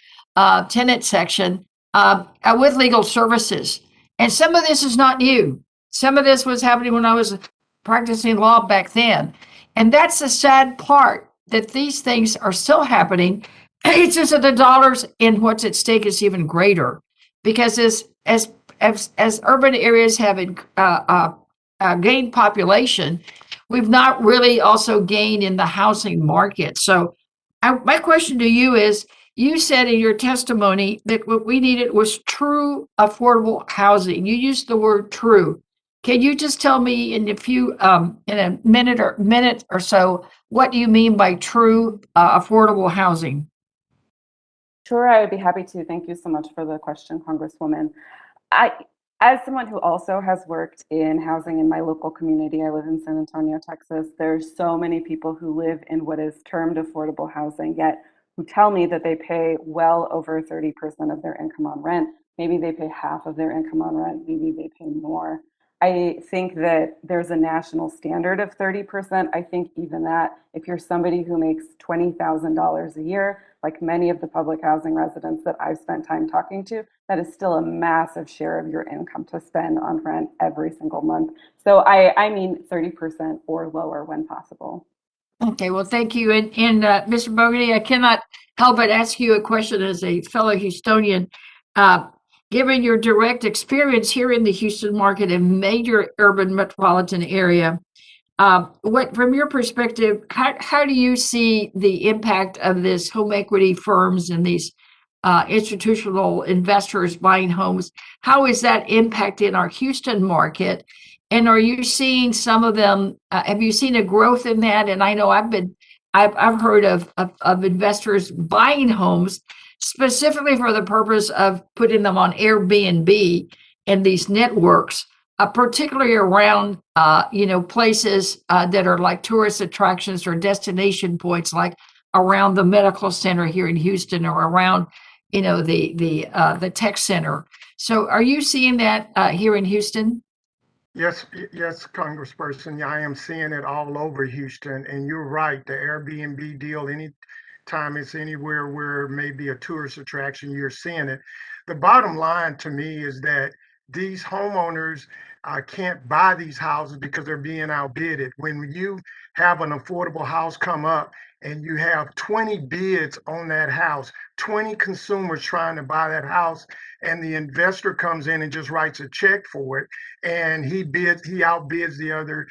tenant section, with legal services. And some of this is not new. Some of this was happening when I was practicing law back then. And that's the sad part, that these things are still happening. It's just that the dollars in what's at stake is even greater. Because as urban areas have gained population, we've not really also gained in the housing market. So my question to you is, you said in your testimony that what we needed was true affordable housing. You used the word true. Can you just tell me in a minute or so, what do you mean by true affordable housing? Sure, I would be happy to. Thank you so much for the question, Congresswoman. As someone who also has worked in housing in my local community, I live in San Antonio, Texas. There's so many people who live in what is termed affordable housing, yet who tell me that they pay well over 30% of their income on rent. Maybe they pay half of their income on rent, maybe they pay more. I think that there's a national standard of 30%. I think even that, if you're somebody who makes $20,000 a year, like many of the public housing residents that I've spent time talking to, that is still a massive share of your income to spend on rent every single month. So I mean 30% or lower when possible. Okay, well, thank you. And Mr. Bogany, I cannot help but ask you a question as a fellow Houstonian. Given your direct experience here in the Houston market and major urban metropolitan area, what, from your perspective, how do you see the impact of this home equity firms and these institutional investors buying homes? How is that impacting our Houston market? And are you seeing some of them? Have you seen a growth in that? And I know I've heard of investors buying homes specifically for the purpose of putting them on Airbnb and these networks, particularly around places that are like tourist attractions or destination points, like around the medical center here in Houston or around the tech center. So are you seeing that here in Houston? Yes, yes, Congressperson. I am seeing it all over Houston, and you're right. The Airbnb deal, anytime it's anywhere where maybe a tourist attraction, you're seeing it. The bottom line to me is that these homeowners can't buy these houses because they're being outbidded. When you have an affordable house come up and you have 20 bids on that house, 20 consumers trying to buy that house, and the investor comes in and just writes a check for it, and he outbids the other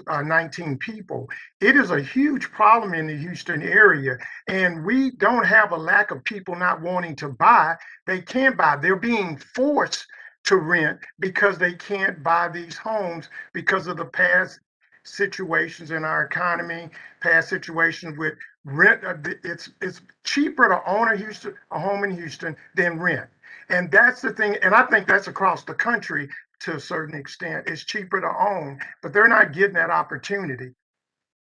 19 people. It is a huge problem in the Houston area, and we don't have a lack of people not wanting to buy. They can't buy. They're being forced to rent because they can't buy these homes because of the past situations in our economy, past situations with rent. It's cheaper to own a home in Houston than rent. And that's the thing. And I think that's across the country to a certain extent. It's cheaper to own, but they're not getting that opportunity.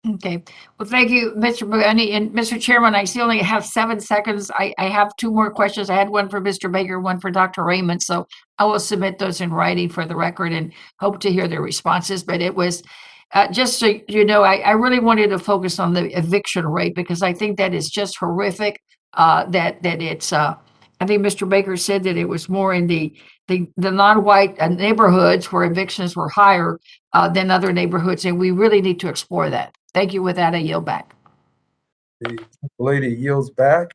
Okay. Well, thank you, Mr. Bogany. And Mr. Chairman, I still only have 7 seconds. I have 2 more questions. I had one for Mr. Baker, one for Dr. Raymond. So I will submit those in writing for the record and hope to hear their responses. But it was just so you know, I really wanted to focus on the eviction rate because I think that is just horrific. That it's I think Mr. Baker said that it was more in the non-white neighborhoods where evictions were higher than other neighborhoods, and we really need to explore that. Thank you. With that, I yield back. The lady yields back,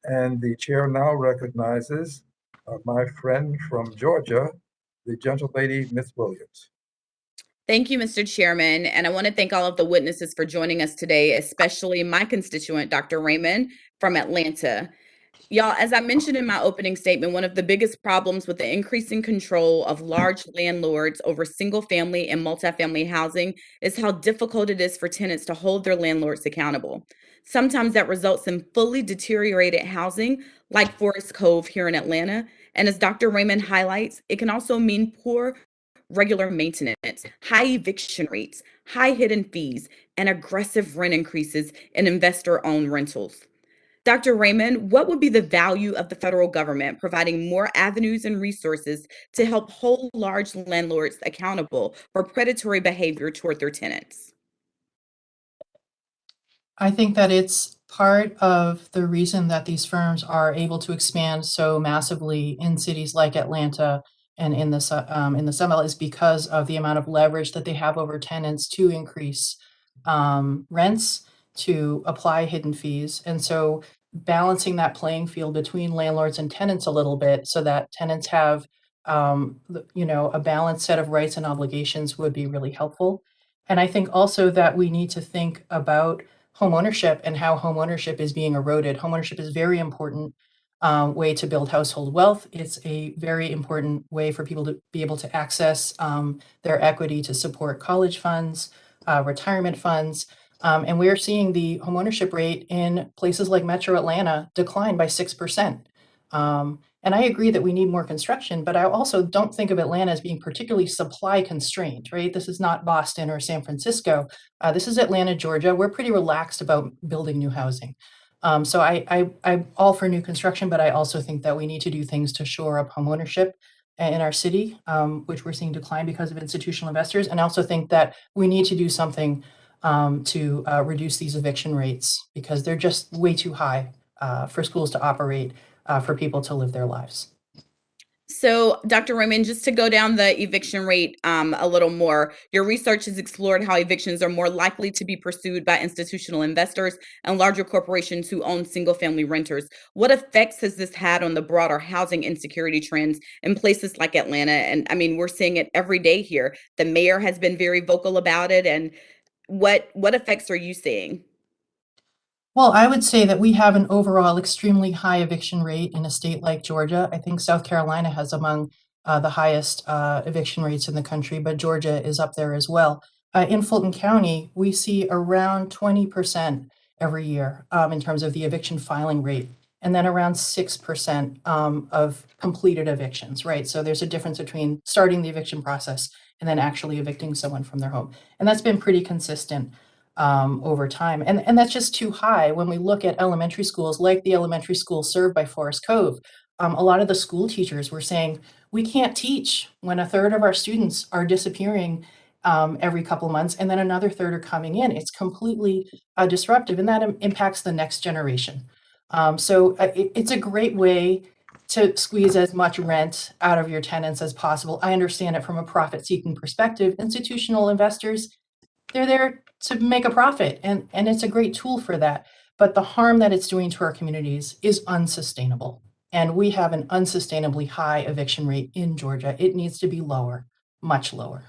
and the chair now recognizes my friend from Georgia, the gentlelady, Miss Williams. Thank you, Mr. Chairman. And I want to thank all of the witnesses for joining us today, especially my constituent, Dr. Raymond from Atlanta. Y'all, as I mentioned in my opening statement, one of the biggest problems with the increasing control of large landlords over single family and multifamily housing is how difficult it is for tenants to hold their landlords accountable. Sometimes that results in fully deteriorated housing, like Forest Cove here in Atlanta. And as Dr. Raymond highlights, it can also mean poor regular maintenance, high eviction rates, high hidden fees, and aggressive rent increases in investor-owned rentals. Dr. Raymond, what would be the value of the federal government providing more avenues and resources to help hold large landlords accountable for predatory behavior toward their tenants? I think that it's part of the reason that these firms are able to expand so massively in cities like Atlanta and in the Sun Belt is because of the amount of leverage that they have over tenants to increase rents, to apply hidden fees. And so balancing that playing field between landlords and tenants a little bit so that tenants have a balanced set of rights and obligations would be really helpful. And I think also that we need to think about homeownership and how homeownership is being eroded. Homeownership is a very important way to build household wealth. It's a very important way for people to be able to access their equity to support college funds, retirement funds. And we're seeing the homeownership rate in places like Metro Atlanta decline by 6%. And And I agree that we need more construction, but I also don't think of Atlanta as being particularly supply constrained, right? This is not Boston or San Francisco. This is Atlanta, Georgia. We're pretty relaxed about building new housing. So I'm all for new construction, but I also think that we need to do things to shore up homeownership in our city, which we're seeing decline because of institutional investors. And I also think that we need to do something to reduce these eviction rates because they're just way too high for schools to operate, for people to live their lives. So, Dr. Raymond, just to go down the eviction rate a little more, your research has explored how evictions are more likely to be pursued by institutional investors and larger corporations who own single-family renters. What effects has this had on the broader housing insecurity trends in places like Atlanta? And I mean, we're seeing it every day here. The mayor has been very vocal about it. And what effects are you seeing? Well, I would say that we have an overall extremely high eviction rate in a state like Georgia. I think South Carolina has among the highest eviction rates in the country, but Georgia is up there as well. In Fulton County, we see around 20% every year in terms of the eviction filing rate, and then around 6% of completed evictions, right? So there's a difference between starting the eviction process and then actually evicting someone from their home. And that's been pretty consistent over time. And that's just too high. When we look at elementary schools, like the elementary school served by Forest Cove, a lot of the school teachers were saying, we can't teach when a third of our students are disappearing every couple of months, and then another third are coming in. It's completely disruptive, and that impacts the next generation. It's a great way to squeeze as much rent out of your tenants as possible. I understand it from a profit-seeking perspective. Institutional investors, they're there to make a profit, and it's a great tool for that. But the harm that it's doing to our communities is unsustainable. And we have an unsustainably high eviction rate in Georgia. It needs to be lower, much lower.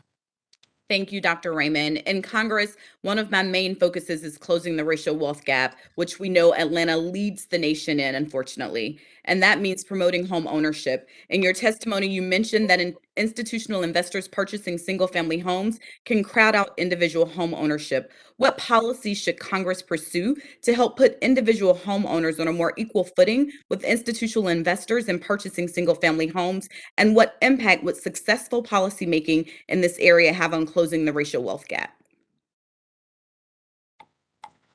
Thank you, Dr. Raymond. In Congress, one of my main focuses is closing the racial wealth gap, which we know Atlanta leads the nation in, unfortunately. And that means promoting home ownership. In your testimony, you mentioned that institutional investors purchasing single-family homes can crowd out individual home ownership. What policies should Congress pursue to help put individual homeowners on a more equal footing with institutional investors in purchasing single-family homes? And what impact would successful policymaking in this area have on closing the racial wealth gap?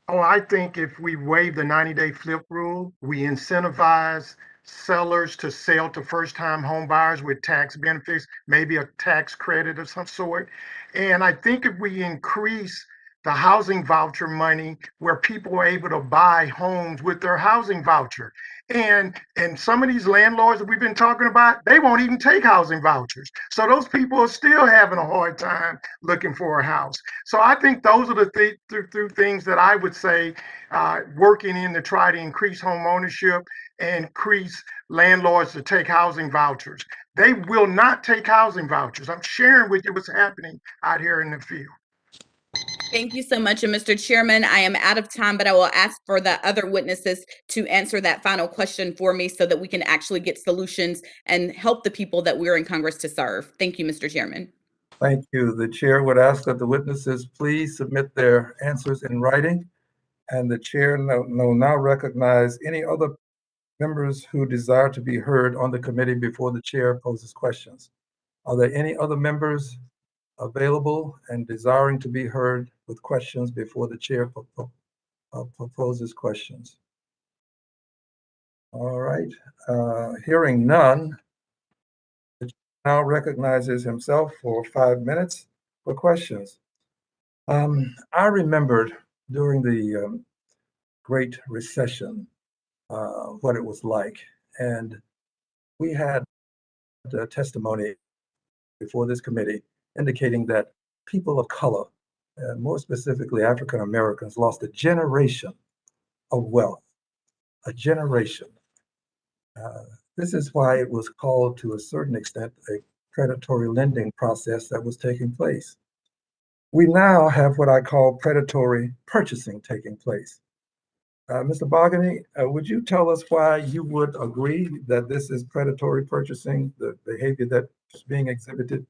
Oh, I think if we waive the 90-day flip rule, we incentivize sellers to sell to first-time home buyers with tax benefits, maybe a tax credit of some sort. And I think if we increase the housing voucher money where people are able to buy homes with their housing voucher. And some of these landlords that we've been talking about, they won't even take housing vouchers. So those people are still having a hard time looking for a house. So I think those are the things that I would say working in to try to increase home ownership and increase landlords to take housing vouchers. They will not take housing vouchers. I'm sharing with you what's happening out here in the field. Thank you so much. And Mr. Chairman, I am out of time, but I will ask for the other witnesses to answer that final question for me so that we can actually get solutions and help the people that we're in Congress to serve. Thank you, Mr. Chairman. Thank you. The chair would ask that the witnesses please submit their answers in writing. And the chair will now recognize any other members who desire to be heard on the committee before the chair poses questions. Are there any other members available and desiring to be heard with questions before the chair proposes questions? All right, hearing none, the chair now recognizes himself for 5 minutes for questions. I remembered during the Great Recession what it was like, and we had a testimony before this committee indicating that people of color, more specifically African Americans, lost a generation of wealth, a generation. This is why it was called, to a certain extent, a predatory lending process that was taking place. We now have what I call predatory purchasing taking place. Mr. Bogany, would you tell us why you would agree that this is predatory purchasing, the behavior that is being exhibited?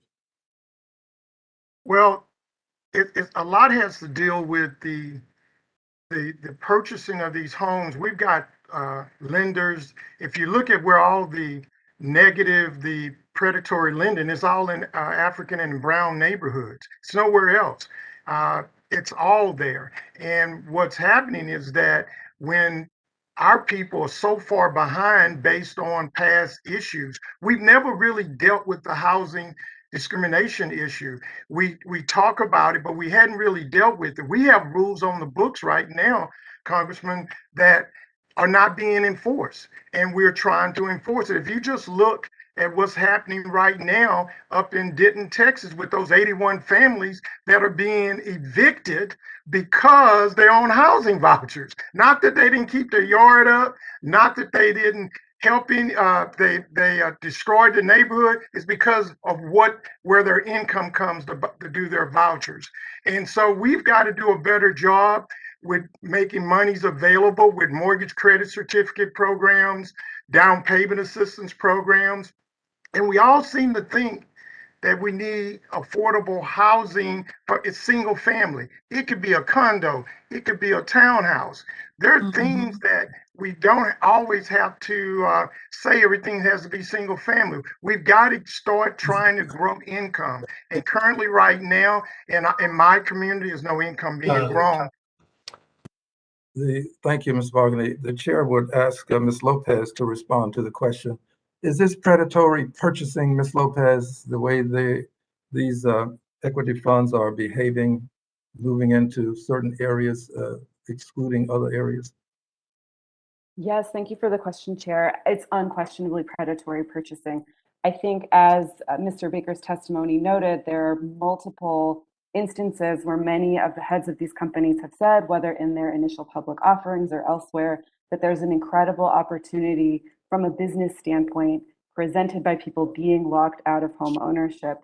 Well, a lot has to deal with the purchasing of these homes. We've got lenders. If you look at where all the negative, the predatory lending is all in African and brown neighborhoods. It's nowhere else. It's all there. And what's happening is that when our people are so far behind based on past issues, we've never really dealt with the housing discrimination issue. We talk about it, but we hadn't really dealt with it. We have rules on the books right now, Congressman, that are not being enforced, and we're trying to enforce it. If you just look at what's happening right now up in Denton, Texas, with those 81 families that are being evicted because they're on housing vouchers. Not that they didn't keep their yard up, not that they didn't helping, they destroyed the neighborhood. It's because of where their income comes to do their vouchers. And so we've got to do a better job with making monies available with mortgage credit certificate programs, down payment assistance programs. And we all seem to think that we need affordable housing, but it's single family. It could be a condo, it could be a townhouse. There are things that we don't always have to say everything has to be single family. We've got to start trying to grow income. And currently right now, in my community, there's no income being grown. Thank you, Ms. Bogany. The chair would ask Ms. Lopez to respond to the question. Is this predatory purchasing, Ms. Lopez, the way these equity funds are behaving, moving into certain areas, excluding other areas? Yes, thank you for the question, Chair. It's unquestionably predatory purchasing. I think as Mr. Baker's testimony noted, there are multiple instances where many of the heads of these companies have said, whether in their initial public offerings or elsewhere, that there's an incredible opportunity from a business standpoint presented by people being locked out of home ownership.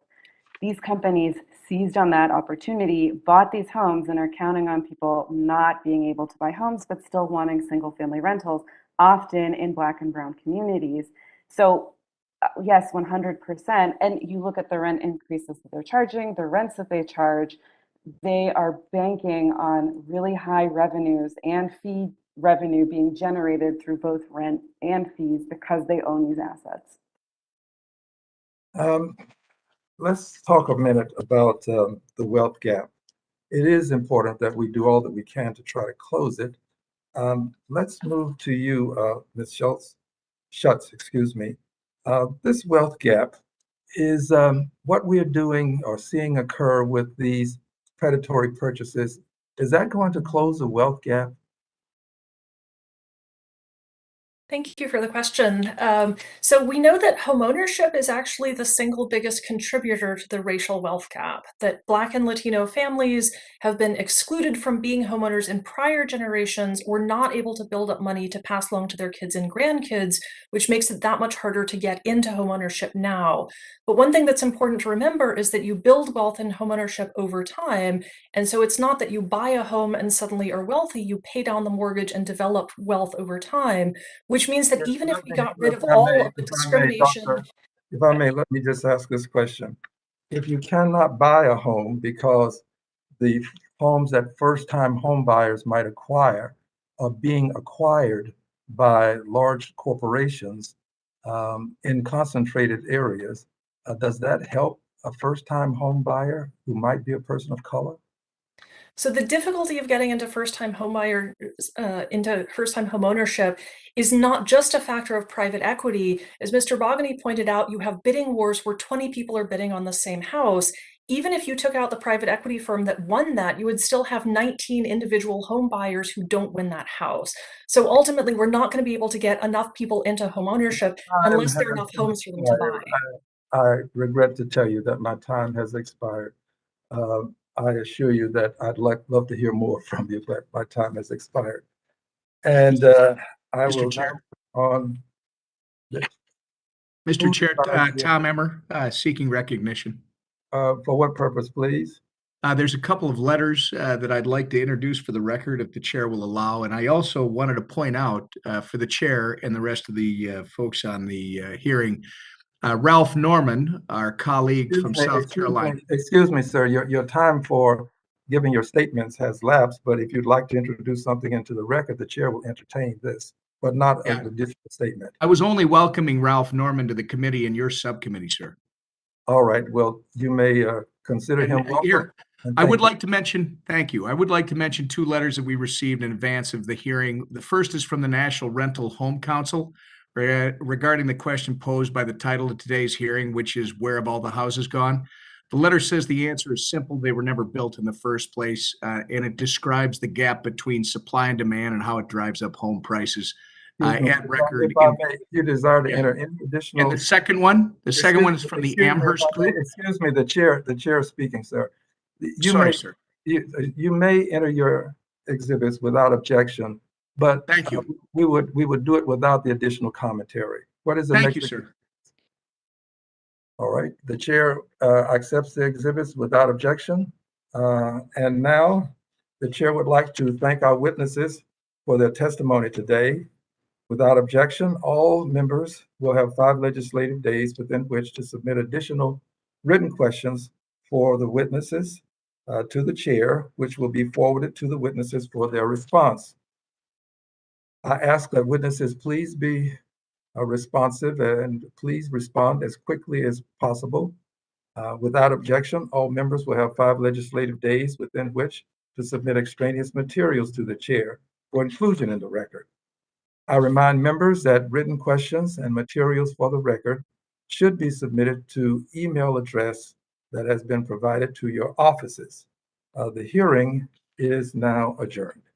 These companies seized on that opportunity, bought these homes, and are counting on people not being able to buy homes, but still wanting single family rentals, often in Black and brown communities. So yes, 100%. And you look at the rent increases that they're charging, the rents that they charge, they are banking on really high revenues and fee revenue being generated through both rent and fees because they own these assets. Let's talk a minute about the wealth gap. It is important that we do all that we can to try to close it. Let's move to you, Ms. Schutz, excuse me. This wealth gap is what we're doing or seeing occur with these predatory purchases. Is that going to close the wealth gap? Thank you for the question. So we know that homeownership is actually the single biggest contributor to the racial wealth gap, that Black and Latino families have been excluded from being homeowners in prior generations or not able to build up money to pass along to their kids and grandkids, which makes it that much harder to get into homeownership now. But one thing that's important to remember is that you build wealth in homeownership over time. And so it's not that you buy a home and suddenly are wealthy, you pay down the mortgage and develop wealth over time, which means that even if we got rid of all of the discrimination. If I may, let me just ask this question. If you cannot buy a home because the homes that first-time home buyers might acquire are being acquired by large corporations in concentrated areas, does that help a first-time home buyer who might be a person of color? So the difficulty of getting into first-time homeownership is not just a factor of private equity. As Mr. Bogany pointed out, you have bidding wars where 20 people are bidding on the same house. Even if you took out the private equity firm that won that, you would still have 19 individual home buyers who don't win that house. So ultimately, we're not going to be able to get enough people into homeownership unless there are enough homes for them to buy. I regret to tell you that my time has expired. I assure you that I'd love to hear more from you, but my time has expired. And I will Chair. on. Mr. Chair, Tom Emmer, seeking recognition. For what purpose, please? There's a couple of letters that I'd like to introduce for the record, if the chair will allow. And I also wanted to point out for the chair and the rest of the folks on the hearing, Ralph Norman, our colleague from South Carolina. Excuse me, sir. Your time for giving your statements has lapsed, but if you'd like to introduce something into the record, the chair will entertain this. but not Yeah. an additional statement. I was only welcoming Ralph Norman to the committee and your subcommittee, sir. All right, well, you may consider him welcome. Here, and I thank would you. like to mention, thank you. I would like to mention 2 letters that we received in advance of the hearing. The first is from the National Rental Home Council regarding the question posed by the title of today's hearing, which is where have all the houses gone? The letter says the answer is simple. They were never built in the first place, and it describes the gap between supply and demand and how it drives up home prices. At record. If I may, if you desire to Yeah. enter any additional. And the second one is from the Amherst group. Excuse me, the chair is speaking, sir. You Sorry, may, sir. you may enter your exhibits without objection, but Thank you. we would do it without the additional commentary. What is the Thank next? you, sir. All right, the chair accepts the exhibits without objection. And now the chair would like to thank our witnesses for their testimony today. Without objection, all members will have 5 legislative days within which to submit additional written questions for the witnesses to the chair, which will be forwarded to the witnesses for their response. I ask that witnesses please be responsive and please respond as quickly as possible. Without objection, all members will have 5 legislative days within which to submit extraneous materials to the chair for inclusion in the record. I remind members that written questions and materials for the record should be submitted to email address that has been provided to your offices. The hearing is now adjourned.